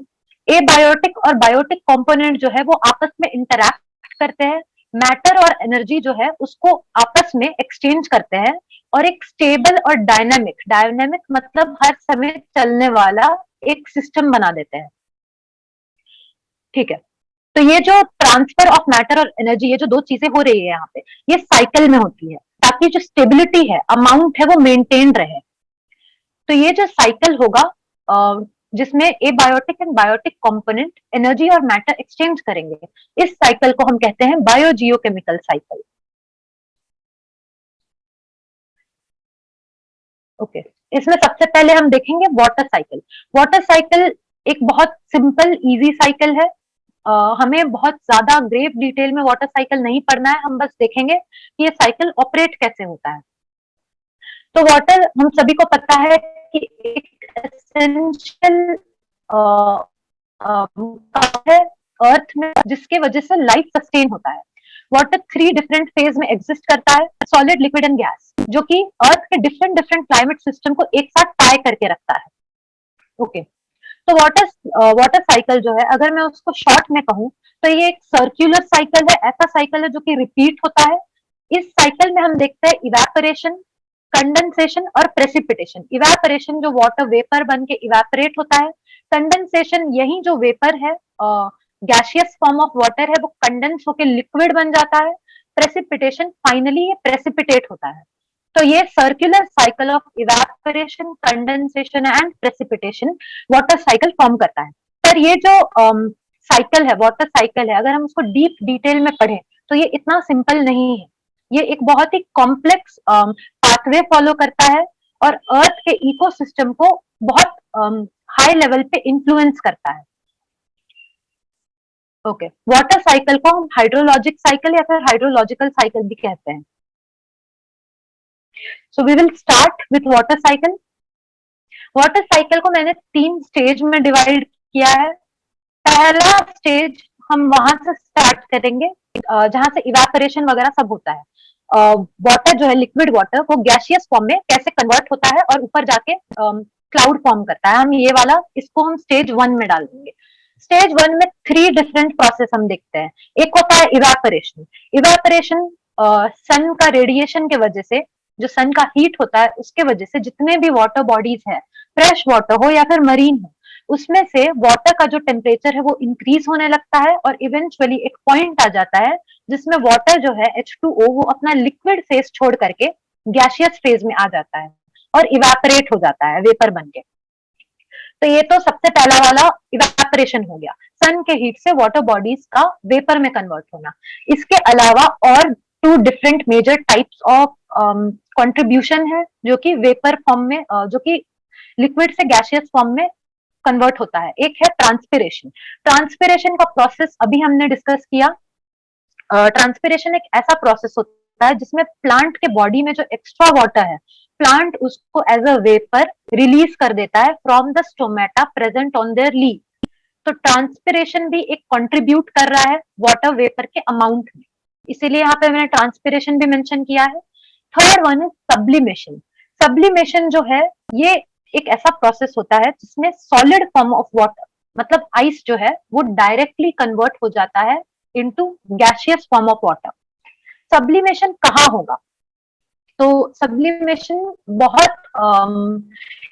एबायोटिक और बायोटिक कंपोनेंट जो है वो आपस में इंटरैक्ट करते हैं, मैटर और एनर्जी जो है उसको आपस में एक्सचेंज करते हैं, और एक स्टेबल और डायनामिक, डायनामिक मतलब हर समय चलने वाला एक सिस्टम बना देते हैं। ठीक है, तो ये जो ट्रांसफर ऑफ मैटर और एनर्जी, ये जो 2 चीजें हो रही है यहाँ पे, ये साइकिल में होती है ताकि जो स्टेबिलिटी है, अमाउंट है, वो मेंटेन रहे। तो ये जो साइकिल होगा जिसमें abiotic and biotic component energy और मैटर एक्सचेंज करेंगे, इस साइकिल को हम कहते हैं बायोजियोकेमिकल साइकिल। ओके, इसमें सबसे पहले हम देखेंगे वाटर साइकिल। वाटर साइकिल एक बहुत सिंपल इजी साइकिल है। हमें बहुत ज्यादा ग्रेव डिटेल में वाटर साइकिल नहीं पढ़ना है, हम बस देखेंगे कि ये साइकिल ऑपरेट कैसे होता है। तो वाटर हम सभी को पता है कि एक एसेंशियल है अर्थ में, जिसके वजह से लाइफ सस्टेन होता है। वाटर 3 डिफरेंट फेज में एग्जिस्ट करता है, सॉलिड, लिक्विड एंड गैस, जो कि अर्थ के डिफरेंट डिफरेंट क्लाइमेट सिस्टम को एक साथ टाई करके रखता है। ओके, तो वाटर साइकिल जो है, अगर मैं उसको शॉर्ट में कहूँ तो ये एक सर्कुलर साइकिल है, ऐसा साइकिल है जो कि रिपीट होता है। इस साइकिल में हम देखते हैं इवेपोरेशन, कंडेंसेशन और प्रेसिपिटेशन। इवेपोरेशन जो वाटर वेपर बन के इवेपोरेट होता है, कंडेंसेशन यही जो वेपर है, गैसियस फॉर्म ऑफ वाटर है, वो कंडेंस होकर लिक्विड बन जाता है। प्रेसिपिटेशन फाइनली ये प्रेसिपिटेट होता है। तो ये circular cycle of evaporation, condensation and precipitation water cycle form करता है। पर ये जो साइकिल है, वाटर साइकिल है, अगर हम उसको डीप डिटेल में पढ़ें तो ये इतना सिंपल नहीं है। ये एक बहुत ही कॉम्प्लेक्स पाथवे फॉलो करता है और अर्थ के इकोसिस्टम को बहुत हाई लेवल पे इन्फ्लुएंस करता है। ओके, वाटर साइकिल को हम हाइड्रोलॉजिक साइकिल या फिर हाइड्रोलॉजिकल साइकिल भी कहते हैं। So we will start with water cycle. Water cycle को मैंने 3 स्टेज में डिवाइड किया है। पहला स्टेज हम वहां से स्टार्ट करेंगे जहां से इवेपोरेशन वगैरह सब होता है। वाटर जो है, लिक्विड वाटर, वो गैसियस फॉर्म में कैसे कन्वर्ट होता है और ऊपर जाके क्लाउड फॉर्म करता है। हम ये वाला, इसको हम स्टेज 1 में डाल देंगे। स्टेज 1 में 3 डिफरेंट प्रोसेस हम देखते हैं। एक होता है इवेपोरेशन। इवेपोरेशन सन का रेडिएशन के वजह से, जो सन का हीट होता है उसके वजह से, जितने भी वाटर बॉडीज है, फ्रेश वाटर हो या फिर मरीन हो, उसमें से वाटर का जो टेम्परेचर है वो इंक्रीज होने लगता है और इवेंचुअली एक पॉइंट आ जाता है जिसमें वाटर जो है H2O वो अपना लिक्विड फेज छोड़ करके गैसियस फेज में आ जाता है और इवेपोरेट हो जाता है वेपर बन के। तो ये तो सबसे पहला वाला इवेपोरेशन हो गया, सन के हीट से वाटर बॉडीज का वेपर में कन्वर्ट होना। इसके अलावा और 2 different major types of contribution है जो कि वेपर फॉर्म में, जो कि लिक्विड से गैसियस फॉर्म में कन्वर्ट होता है। एक है ट्रांसपिरेशन। ट्रांसपिरेशन का प्रोसेस अभी हमने डिस्कस किया। ट्रांसपिरेशन एक ऐसा प्रोसेस होता है जिसमें प्लांट के बॉडी में जो एक्स्ट्रा वाटर है, प्लांट उसको एज अ वेपर रिलीज कर देता है from the stomata present on their leaf. तो ट्रांसपिरेशन भी एक कंट्रीब्यूट कर रहा है वाटर वेपर के अमाउंट में, इसीलिए यहाँ पे मैंने ट्रांसपिरेशन भी मेंशन किया है। Third one is sublimation. Sublimation जो है, ये एक ऐसा प्रोसेस होता है जिसमें सॉलिड फॉर्म ऑफ वाटर, मतलब आइस जो है, वो डायरेक्टली कन्वर्ट हो जाता है into gaseous form of water. Sublimation कहाँ होगा? तो सब्लिमेशन बहुत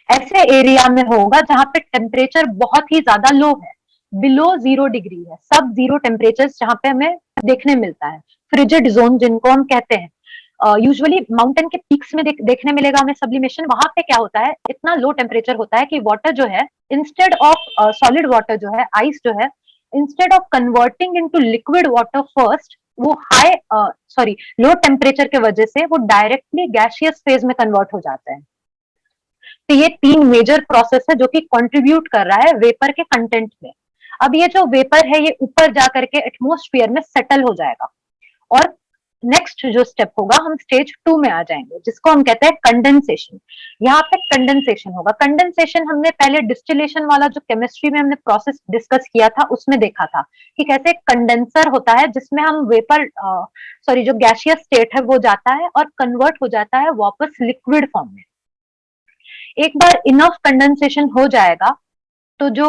ऐसे एरिया में होगा जहां पे टेम्परेचर बहुत ही ज्यादा लो है। बिलो 0 डिग्री है, सब जीरो टेम्परेचर जहाँ पे हमें देखने मिलता है, फ्रिजिड जोन जिनको हम कहते हैं। यूजुअली माउंटेन के पीक्स में देखने मिलेगा हमें सब्लिमेशन। वहां पे क्या होता है, इतना लो टेम्परेचर होता है कि वाटर जो है, इंस्टेड ऑफ सॉलिड वाटर जो है, आइस जो है, instead of converting into liquid water first, वो हाई सॉरी लो टेम्परेचर के वजह से वो डायरेक्टली गैसियस फेज में कन्वर्ट हो जाता है। तो ये 3 मेजर प्रोसेस है जो कि कंट्रीब्यूट कर रहा है वेपर के कंटेंट में। अब ये जो वेपर है ये ऊपर जाकर के एटमोस्फियर में सेटल हो जाएगा, और नेक्स्ट जो स्टेप होगा, हम स्टेज 2 में आ जाएंगे जिसको हम कहते हैं कंडेंसेशन। यहाँ पे कंडेंसेशन होगा। कंडेंसेशन हमने पहले डिस्टिलेशन वाला जो केमिस्ट्री में हमने प्रोसेस डिस्कस किया था उसमें देखा था कि कैसे कंडेंसर होता है जिसमें हम वेपर सॉरी जो गैसियस स्टेट है वो जाता है और कन्वर्ट हो जाता है वापस लिक्विड फॉर्म में। एक बार इनफ कंडेंसेशन हो जाएगा तो जो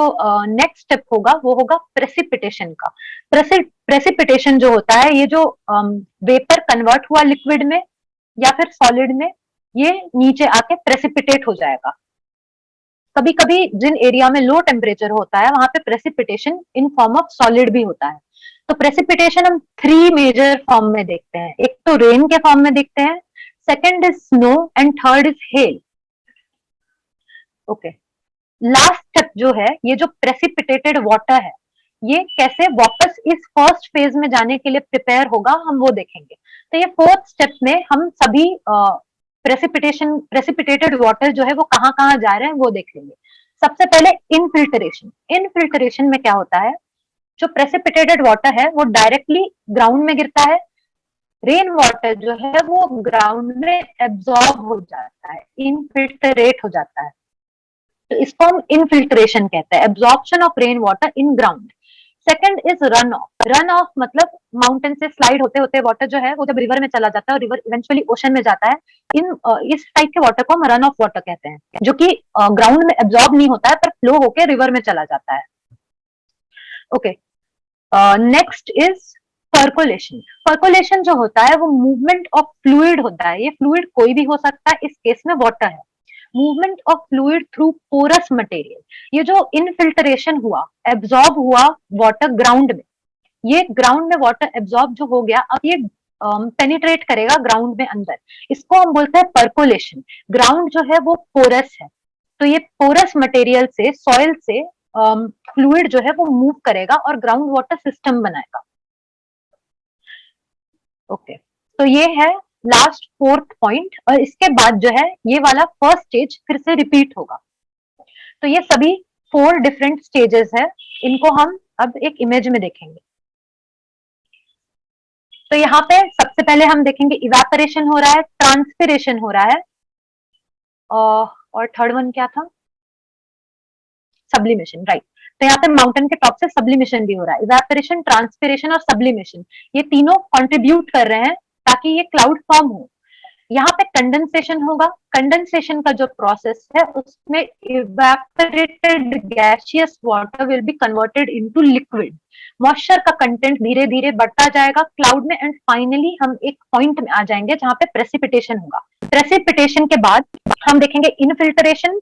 नेक्स्ट स्टेप होगा वो होगा प्रेसिपिटेशन का। प्रेसिपिटेशन जो होता है, ये जो वेपर कन्वर्ट हुआ लिक्विड में या फिर सॉलिड में, ये नीचे आके प्रेसिपिटेट हो जाएगा। कभी कभी जिन एरिया में लो टेम्परेचर होता है वहां पे precipitation in form of solid भी होता है। तो प्रेसिपिटेशन हम 3 मेजर फॉर्म में देखते हैं। एक तो रेन के फॉर्म में देखते हैं, second is snow and third is hello. Okay, last step जो है, ये जो प्रेसिपिटेटेड वाटर है ये कैसे वापस इस फर्स्ट फेज में जाने के लिए प्रिपेयर होगा, हम वो देखेंगे। तो ये फोर्थ स्टेप में हम सभी प्रेसिपिटेटेड वाटर जो है वो कहाँ कहाँ जा रहे हैं वो देख लेंगे। सबसे पहले इनफिल्टरेशन। इनफिल्टरेशन में क्या होता है, जो प्रेसिपिटेटेड वाटर है वो डायरेक्टली ग्राउंड में गिरता है, रेन वाटर जो है वो ग्राउंड में एब्जॉर्ब हो जाता है, इनफिल्टरेट हो जाता है। तो इसको हम इनफिल्ट्रेशन कहते हैं, absorption of rain water in ground. Second is run of. Run of मतलब माउंटेन से स्लाइड होते होते वाटर जो है वो जब रिवर में चला जाता है और रिवर इवेंचुअली ओशन में जाता है, इन इस टाइप के वाटर को हम रन ऑफ वाटर कहते हैं, जो कि ग्राउंड में एब्जॉर्ब नहीं होता है पर फ्लो होके रिवर में चला जाता है। Okay, next is percolation. Percolation जो होता है वो मूवमेंट ऑफ फ्लूइड होता है। ये फ्लूइड कोई भी हो सकता है, इस केस में वाटर है। Movement of fluid through porous material. ये जो इनफिल्ट्रेशन हुआ, एब्जॉर्ब हुआ वाटर ग्राउंड में, ये ग्राउंड में वाटर एब्जॉर्ब जो हो गया, अब ये पेनिट्रेट करेगा ग्राउंड में अंदर, इसको हम बोलते हैं पर्कोलेशन। ग्राउंड जो है वो पोरस है, तो ये पोरस मटेरियल से, सॉइल से फ्लूइड जो है वो मूव करेगा और ग्राउंड वाटर सिस्टम बनाएगा। ओके, तो ये है लास्ट फोर्थ पॉइंट, और इसके बाद जो है ये वाला फर्स्ट स्टेज फिर से रिपीट होगा। तो ये सभी 4 डिफरेंट स्टेजेस है, इनको हम अब एक इमेज में देखेंगे। तो यहाँ पे सबसे पहले हम देखेंगे इवेपोरेशन हो रहा है, ट्रांसपिरेशन हो रहा है, और थर्ड वन क्या था, सब्लिमेशन, राइट। तो यहाँ पे माउंटेन के टॉप से सब्लिमेशन भी हो रहा है। इवेपोरेशन, ट्रांसपिरेशन और सब्लिमेशन, ये तीनों कंट्रीब्यूट कर रहे हैं ताकि ये क्लाउड फॉर्म हो। यहाँ पे कंडेंसेशन होगा। कंडेंसेशन का जो प्रोसेस है उसमें evaporated gaseous water will be converted into liquid. Moisture का कंटेंट धीरे धीरे बढ़ता जाएगा क्लाउड में, एंड फाइनली हम एक पॉइंट में आ जाएंगे जहां पे प्रेसिपिटेशन होगा। प्रेसिपिटेशन के बाद हम देखेंगे इनफिल्ट्रेशन,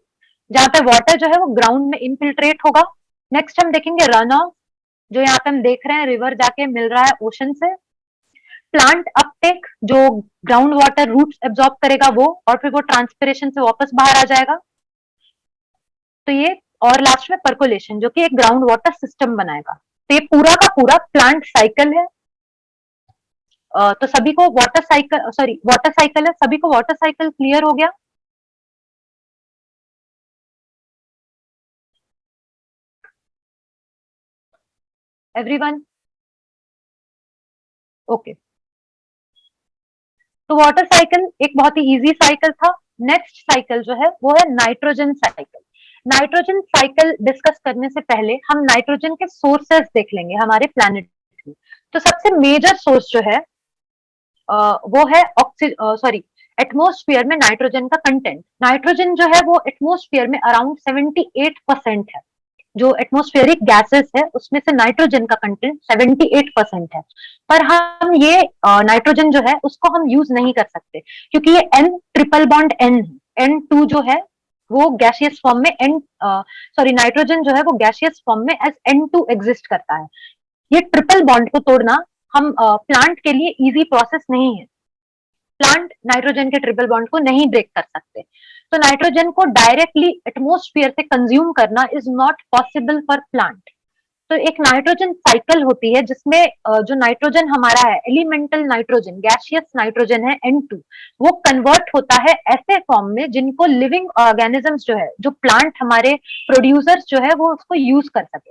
जहां पे वाटर जो है वो ग्राउंड में इनफिल्ट्रेट होगा। नेक्स्ट हम देखेंगे रन ऑफ, जो यहाँ पे हम देख रहे हैं रिवर जाके मिल रहा है ओशन से। प्लांट अपटेक, जो ग्राउंड वाटर रूट्स एब्जॉर्ब करेगा वो, और फिर वो ट्रांसपिरेशन से वापस बाहर आ जाएगा। तो ये, और लास्ट में पर्कोलेशन जो कि एक ग्राउंड वाटर सिस्टम बनाएगा। तो ये पूरा का पूरा प्लांट साइकिल है। तो सभी को water cycle, sorry water cycle है, सभी को वाटर साइकिल क्लियर हो गया। Everyone okay. तो वाटर साइकिल एक बहुत ही इजी साइकिल था। नेक्स्ट साइकिल जो है वो है nitrogen cycle. Nitrogen cycle discuss करने से पहले हम नाइट्रोजन के सोर्सेस देख लेंगे हमारे प्लैनेट में। तो सबसे मेजर सोर्स जो है वो है सॉरी एटमोस्फियर में नाइट्रोजन का कंटेंट। नाइट्रोजन जो है वो एटमोस्फियर में अराउंड 78% है। जो एटमोस्फेरिक गैसेस है उसमें से नाइट्रोजन का कंटेंट 78% है। पर हम ये नाइट्रोजन जो है उसको हम यूज नहीं कर सकते क्योंकि ये N ट्रिपल बॉन्ड N है। N2 जो है वो गैसियस फॉर्म में नाइट्रोजन जो है वो गैसियस फॉर्म में एज N2 एग्जिस्ट करता है। ये ट्रिपल बॉन्ड को तोड़ना हम प्लांट के लिए इजी प्रोसेस नहीं है। प्लांट नाइट्रोजन के ट्रिपल बॉन्ड को नहीं ब्रेक कर सकते। तो नाइट्रोजन को डायरेक्टली एटमॉस्फेयर से कंज्यूम करना is not possible for plant. तो एक नाइट्रोजन साइकिल होती है जिसमें जो नाइट्रोजन हमारा है एलिमेंटल नाइट्रोजन, गैसियस नाइट्रोजन है N2, वो कन्वर्ट होता है ऐसे फॉर्म में जिनको लिविंग ऑर्गेनिजम्स जो है, जो प्लांट हमारे प्रोड्यूसर्स जो है वो उसको यूज कर सके।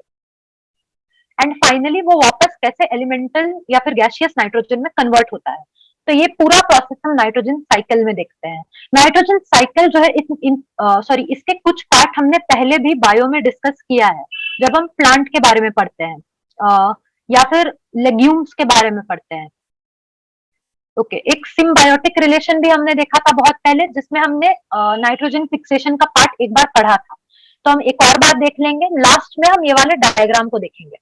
एंड फाइनली वो वापस कैसे एलिमेंटल या फिर गैसियस नाइट्रोजन में कन्वर्ट होता है। तो ये पूरा प्रोसेस हम नाइट्रोजन साइकिल में देखते हैं। नाइट्रोजन साइकिल जो है इसके कुछ पार्ट हमने पहले भी बायो में डिस्कस किया है, जब हम प्लांट के बारे में पढ़ते हैं या फिर लेग्यूम्स के बारे में पढ़ते हैं। ओके, एक सिम्बायोटिक रिलेशन भी हमने देखा था बहुत पहले, जिसमें हमने नाइट्रोजन फिक्सेशन का पार्ट एक बार पढ़ा था। तो हम एक और बार देख लेंगे, लास्ट में हम ये वाले डायग्राम को देखेंगे।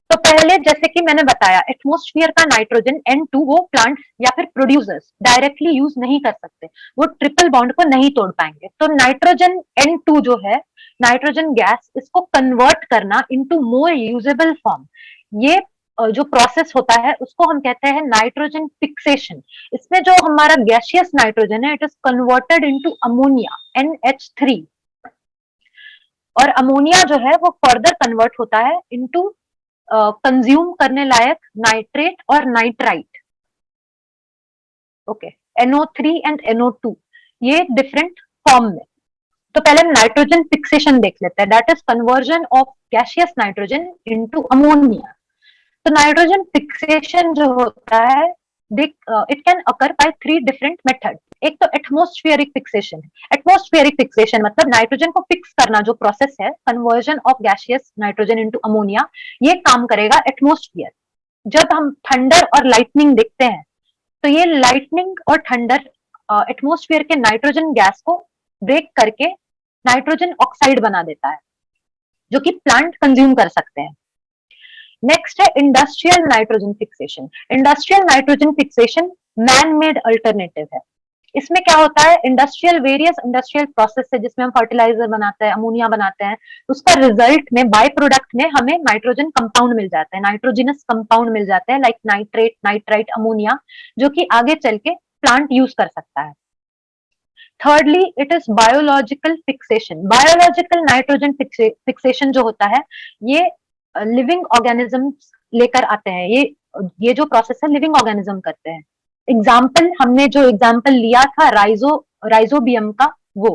तो पहले जैसे कि मैंने बताया, एटमॉस्फेयर का नाइट्रोजन N2 वो प्लांट या फिर प्रोड्यूसर्स डायरेक्टली यूज नहीं कर सकते, वो ट्रिपल बॉन्ड को नहीं तोड़ पाएंगे। तो नाइट्रोजन N2 जो है, नाइट्रोजन गैस, इसको कन्वर्ट करना इनटू मोर यूजेबल फॉर्म, ये जो प्रोसेस होता है उसको हम कहते हैं नाइट्रोजन फिक्सेशन। इसमें जो हमारा गैसियस नाइट्रोजन है, it is converted into ammonia NH3, और अमोनिया जो है वो फर्दर कन्वर्ट होता है इनटू कंज्यूम करने लायक नाइट्रेट और nitrite. Okay, NO3 and NO2, ये डिफरेंट फॉर्म में। तो पहले हम नाइट्रोजन फिक्सेशन देख लेते हैं, that is conversion of gaseous nitrogen into ammonia. तो नाइट्रोजन फिक्सेशन जो होता है, it can occur by 3 different method. एक तो एटमॉस्फेरिक फिक्सेशन है। एटमॉस्फेरिक फिक्सेशन मतलब नाइट्रोजन को फिक्स करना, जो प्रोसेस है conversion of gaseous nitrogen into ammonia, ये काम करेगा एटमॉस्फेयर। जब हम थंडर और लाइटनिंग देखते हैं, तो ये लाइटनिंग और थंडर एटमॉस्फेयर के नाइट्रोजन गैस को ब्रेक करके नाइट्रोजन ऑक्साइड बना देता है, जो कि प्लांट कंज्यूम कर सकते हैं। नेक्स्ट है industrial nitrogen fixation. Industrial nitrogen fixation man made alternative है। इसमें क्या होता है, वेरियस इंडस्ट्रियल प्रोसेस है जिसमें हम फर्टिलाइजर बनाते हैं, अमोनिया बनाते हैं, उसका रिजल्ट में, बाय प्रोडक्ट में हमें नाइट्रोजन कंपाउंड मिल जाता है, नाइट्रोजिनस कंपाउंड मिल जाते हैं, लाइक नाइट्रेट, नाइट्राइट, अमोनिया, जो कि आगे चल के प्लांट यूज कर सकता है। Thirdly, it is biological fixation. Biological nitrogen fixation जो होता है, ये लिविंग ऑर्गेनिजम्स लेकर आते हैं। ये जो प्रोसेस है लिविंग ऑर्गेनिज्म करते हैं। एग्जाम्पल, हमने जो एग्जाम्पल लिया था राइजोबियम का, वो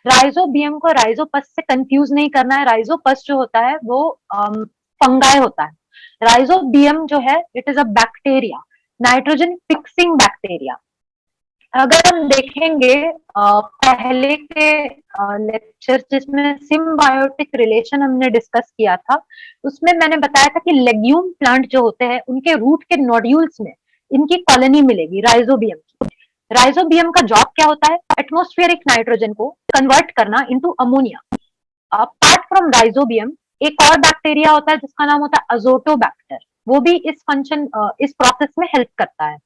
राइजोबियम को राइजोपस से कंफ्यूज नहीं करना है। राइजोपस जो होता है वो फंगाई होता है। राइजोबियम जो है, it is a bacteria, nitrogen fixing bacteria. अगर हम देखेंगे पहले के लेक्चर जिसमें सिम्बायोटिक रिलेशन हमने डिस्कस किया था, उसमें मैंने बताया था कि लेग्यूम प्लांट जो होते हैं उनके रूट के नोड्यूल्स में इनकी कॉलोनी मिलेगी राइजोबियम की। राइजोबियम का जॉब क्या होता है, एटमॉस्फेरिक नाइट्रोजन को कन्वर्ट करना into ammonia. Apart from rhizobium, एक और बैक्टीरिया होता है जिसका नाम होता है अजोटोबैक्टर, वो भी इस प्रोसेस में हेल्प करता है।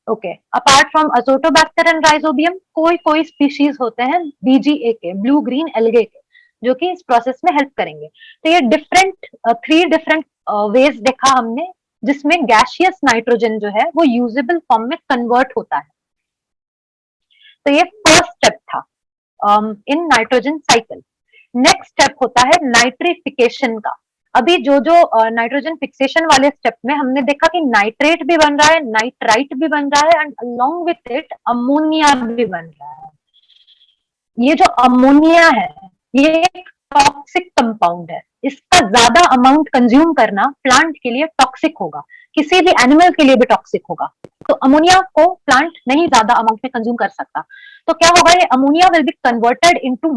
Okay, apart from Azotobacter and rhizobium, कोई स्पीशीज होते हैं BGA के, ब्लू ग्रीन एल्गे के, जो कि इस प्रोसेस में हेल्प करेंगे। तो ये 3 डिफरेंट वेज देखा हमने, जिसमें गैसियस नाइट्रोजन जो है वो यूजेबल फॉर्म में कन्वर्ट होता है। तो ये फर्स्ट स्टेप था in nitrogen cycle. Next step होता है नाइट्रिफिकेशन का। अभी जो नाइट्रोजन फिक्सेशन वाले स्टेप में हमने देखा कि नाइट्रेट भी बन रहा है, नाइट्राइट भी बन रहा है, and along with it ammonia भी बन रहा है। ये जो अमोनिया है, ये एक टॉक्सिक कंपाउंड है। इसका ज्यादा अमाउंट कंज्यूम करना प्लांट के लिए टॉक्सिक होगा, किसी भी एनिमल के लिए भी टॉक्सिक होगा। तो अमोनिया को प्लांट नहीं ज्यादा अमाउंट में कंज्यूम कर सकता। तो क्या होगा, ये ammonia will be converted into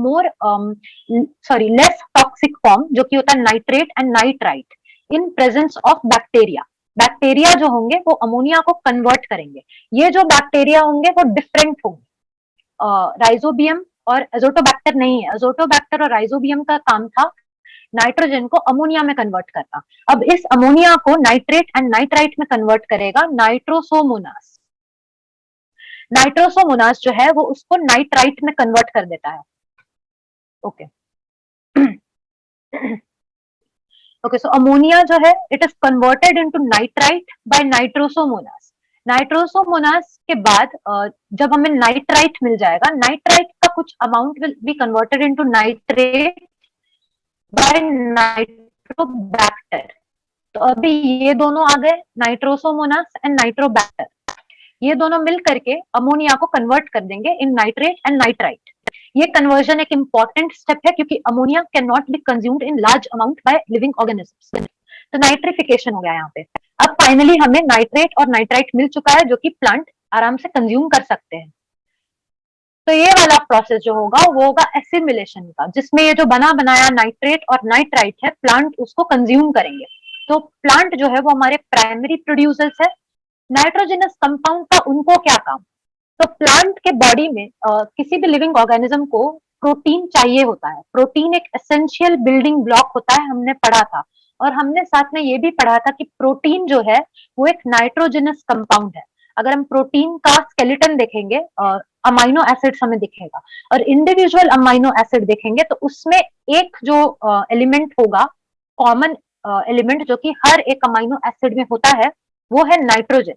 less toxic form, जो कि होता है nitrate and nitrite, in presence of bacteria. Bacteria जो होंगे वो अमोनिया को कन्वर्ट करेंगे। ये जो बैक्टीरिया होंगे वो डिफरेंट होंगे, राइजोबियम और एजोटोबैक्टर नहीं है। एजोटोबैक्टर और राइजोबियम का काम था नाइट्रोजन को अमोनिया में कन्वर्ट करना। अब इस अमोनिया को नाइट्रेट एंड नाइट्राइट में कन्वर्ट करेगा नाइट्रोसोमोनास। नाइट्रोसोमोनास जो है वो उसको नाइट्राइट में कन्वर्ट कर देता है। ओके ओके, सो अमोनिया जो है it is converted into nitrite by nitrosomonas. Nitrosomonas के बाद जब हमें नाइट्राइट मिल जाएगा, नाइट्राइट का कुछ amount will be converted into nitrate by nitrobacter. तो अभी ये दोनों आ गए, नाइट्रोसोमोनास एंड नाइट्रोबैक्टर, ये दोनों मिल करके अमोनिया को कन्वर्ट कर देंगे इन नाइट्रेट एंड नाइट्राइट। ये कन्वर्जन एक इंपॉर्टेंट स्टेप है क्योंकि ammonia can not be consumed in large amount by living organisms. तो नाइट्रिफिकेशन हो गया यहाँ पे। अब फाइनली हमें नाइट्रेट और नाइट्राइट मिल चुका है जो कि प्लांट आराम से कंज्यूम कर सकते हैं। तो ये वाला प्रोसेस जो होगा वो होगा एसिमिलेशन का, जिसमें ये जो बना बनाया नाइट्रेट और नाइट्राइट है प्लांट उसको कंज्यूम करेंगे। तो प्लांट जो है वो हमारे प्राइमरी प्रोड्यूसर्स है। नाइट्रोजनस कंपाउंड का उनको क्या काम? तो प्लांट के बॉडी में किसी भी लिविंग ऑर्गेनिज्म को प्रोटीन चाहिए होता है। प्रोटीन एक एसेंशियल बिल्डिंग ब्लॉक होता है, हमने पढ़ा था। और हमने साथ में ये भी पढ़ा था कि प्रोटीन जो है वो एक नाइट्रोजनस कंपाउंड है। अगर हम प्रोटीन का स्केलेटन देखेंगे, अमाइनो एसिड्स हमें दिखेगा, और इंडिविजुअल अमाइनो एसिड देखेंगे तो उसमें एक जो एलिमेंट होगा, कॉमन एलिमेंट जो कि हर एक अमाइनो एसिड में होता है, वो है नाइट्रोजन।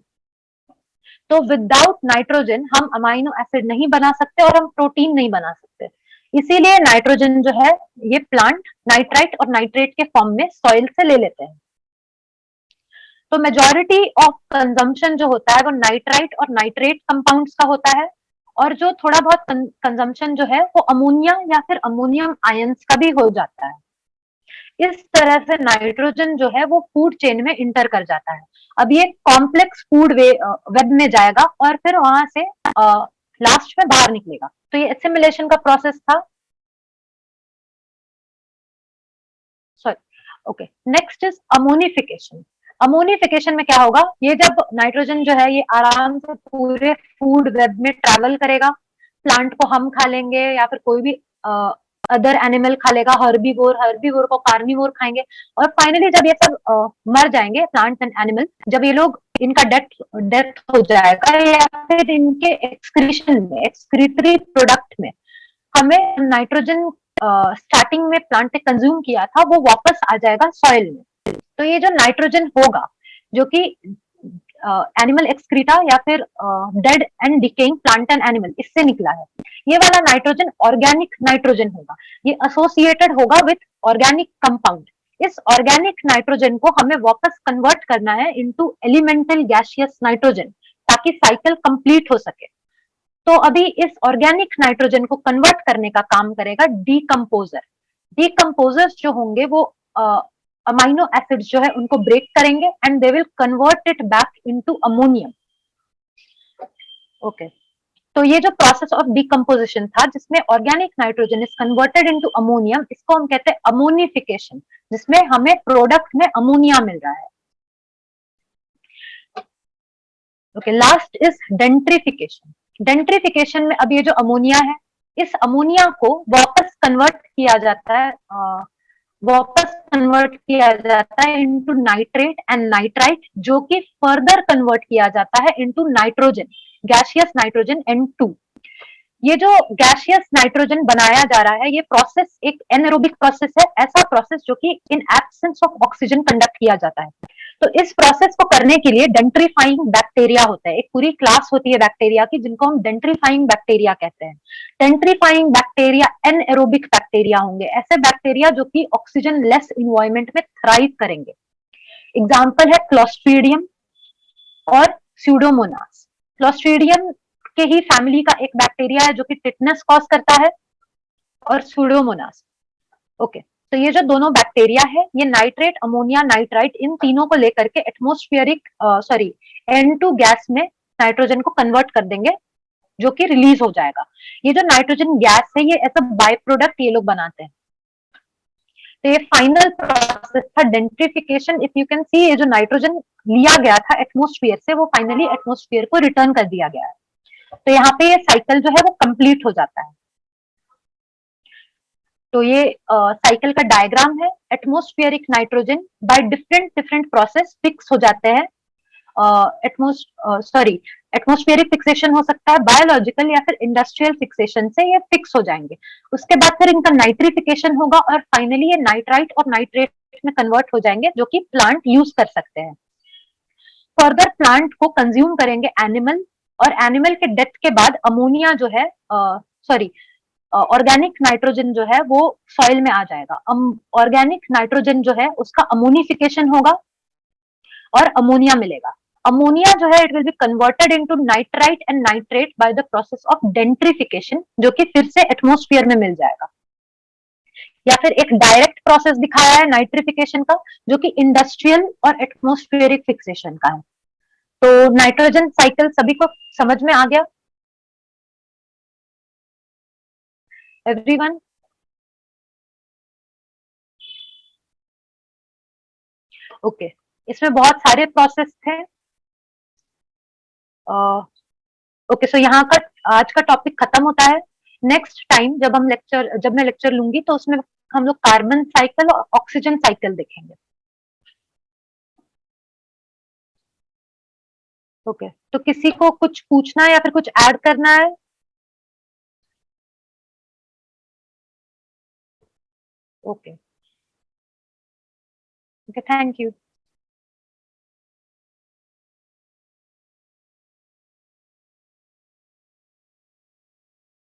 तो विदाउट नाइट्रोजन हम अमाइनो एसिड नहीं बना सकते और हम प्रोटीन नहीं बना सकते। इसीलिए नाइट्रोजन जो है ये प्लांट नाइट्राइट और नाइट्रेट के फॉर्म में सॉइल से ले लेते हैं। तो मेजॉरिटी ऑफ कंजम्पशन जो होता है वो नाइट्राइट और नाइट्रेट कंपाउंड्स का होता है, और जो थोड़ा बहुत कंजम्पशन जो है वो अमोनिया या फिर अमोनियम आयंस का भी हो जाता है। इस तरह से नाइट्रोजन जो है वो फूड चेन में इंटर कर जाता है। अब ये कॉम्प्लेक्स फूड वेब में जाएगा और फिर वहां से लास्ट में बाहर निकलेगा। तो ये एसिमिलेशन का प्रोसेस था। Sorry, okay, next is ammonification. Ammonification में क्या होगा, ये जब नाइट्रोजन जो है ये आराम से पूरे फूड वेब में ट्रेवल करेगा, प्लांट को हम खा लेंगे या फिर कोई भी अदर एनिमल खा लेगा, हर्बीवोर हर्बीवोर को कार्निवोर खाएंगे, और फाइनली जब ये सब मर जाएंगे प्लांट्स एंड एनिमल, जब ये लोग इनका डेथ हो जाएगा या फिर इनके एक्सक्रीशन में, एक्सक्रीटरी प्रोडक्ट में हमें नाइट्रोजन स्टार्टिंग में प्लांट ने कंज्यूम किया था वो वापस आ जाएगा सॉइल में। तो ये जो नाइट्रोजन होगा जो कि एनिमल एक्सक्रीटा या फिर dead and decaying plant and animal इससे निकला है, ये वाला नाइट्रोजन ऑर्गेनिक नाइट्रोजन होगा। ये एसोसिएटेड होगा विथ ऑर्गेनिक कंपाउंड। इस ऑर्गेनिक नाइट्रोजन को हमें वापस कन्वर्ट करना है इनटू एलिमेंटल गैसियस नाइट्रोजन ताकि साइकिल कंप्लीट हो सके। तो अभी इस ऑर्गेनिक नाइट्रोजन को कन्वर्ट करने का काम करेगा डीकम्पोजर। डीकम्पोजर्स जो होंगे वो अमाइनो एसिड्स जो है उनको ब्रेक करेंगे and they will convert it back into ammonium. Okay, तो ये जो प्रोसेस ऑफ डीकम्पोजिशन था जिसमें organic nitrogen is converted into ammonium, इसको हम कहते हैं अमोनिफिकेशन, जिसमें हमें प्रोडक्ट में अमोनिया मिल रहा है। Okay, last is denitrification. Denitrification में अब ये जो अमोनिया है, इस अमोनिया को वापस कन्वर्ट किया जाता है, इनटू नाइट्रेट एंड नाइट्राइट, जो कि फर्दर कन्वर्ट किया जाता है into nitrogen, gaseous nitrogen N2। ये जो गैसियस नाइट्रोजन बनाया जा रहा है ये प्रोसेस एक एनएरोबिक प्रोसेस है, ऐसा प्रोसेस जो कि in absence of oxygen conduct किया जाता है। तो इस प्रोसेस को करने के लिए डेंट्रीफाइंग बैक्टीरिया होता है, एक पूरी क्लास होती है बैक्टीरिया की जिनको हम डेंट्रीफाइंग बैक्टीरिया कहते हैं। डेंट्रीफाइंग बैक्टीरिया एनएरोबिक बैक्टीरिया होंगे, ऐसे बैक्टीरिया जो कि ऑक्सीजन लेस इन्वायरमेंट में थ्राइव करेंगे। एग्जाम्पल है क्लोस्ट्रीडियम और स्यूडोमोनास। क्लोस्ट्रीडियम के ही फैमिली का एक बैक्टीरिया है जो कि टिटनेस कॉज करता है, और स्यूडोमोनास। ओके, तो ये जो दोनों बैक्टीरिया है ये नाइट्रेट, अमोनिया, नाइट्राइट इन तीनों को लेकर के एटमोस्फियरिक N2 गैस में नाइट्रोजन को कन्वर्ट कर देंगे जो कि रिलीज हो जाएगा। ये जो नाइट्रोजन गैस है ये ऐसा बाय प्रोडक्ट ये लोग बनाते हैं। तो ये फाइनल प्रोसेस था डेंट्रिफिकेशन। इफ यू कैन सी, ये जो नाइट्रोजन लिया गया था एटमोस्फियर से वो फाइनली एटमोस्फियर को रिटर्न कर दिया गया है। तो यहाँ पे ये साइकिल जो है वो कंप्लीट हो जाता है। तो ये साइकिल का डायग्राम है। Atmospheric nitrogen by different process fix हो जाते हैं एटमॉस्फेरिक फिक्सेशन हो सकता है, बायोलॉजिकल या फिर इंडस्ट्रियल फिक्सेशन से ये फिक्स हो जाएंगे। उसके बाद फिर इनका नाइट्रिफिकेशन होगा और फाइनली ये नाइट्राइट और नाइट्रेट में कन्वर्ट हो जाएंगे, जो कि प्लांट यूज कर सकते हैं। फर्दर प्लांट को कंज्यूम करेंगे एनिमल, और एनिमल के डेथ के बाद अमोनिया जो है, सॉरी, ऑर्गेनिक नाइट्रोजन जो है वो सॉइल में आ जाएगा। ऑर्गेनिक नाइट्रोजन जो है उसका अमोनिफिकेशन होगा और अमोनिया मिलेगा। अमोनिया जो है it will be converted into nitrite and nitrate by the process of denitrification, जो कि फिर से एटमॉस्फेयर में मिल जाएगा। या फिर एक डायरेक्ट प्रोसेस दिखाया है नाइट्रिफिकेशन का, जो कि इंडस्ट्रियल और एटमॉस्फेरिक फिक्सेशन का है। तो नाइट्रोजन साइकिल सभी को समझ में आ गया एवरीवन? ओके, इसमें बहुत सारे प्रोसेस थे। ओके, सो यहाँ का आज का टॉपिक खत्म होता है। नेक्स्ट टाइम जब मैं लेक्चर लूंगी तो उसमें हम लोग कार्बन साइकिल और ऑक्सीजन साइकिल देखेंगे। ओके, तो किसी को कुछ पूछना है या फिर कुछ ऐड करना है? Okay, okay, thank you.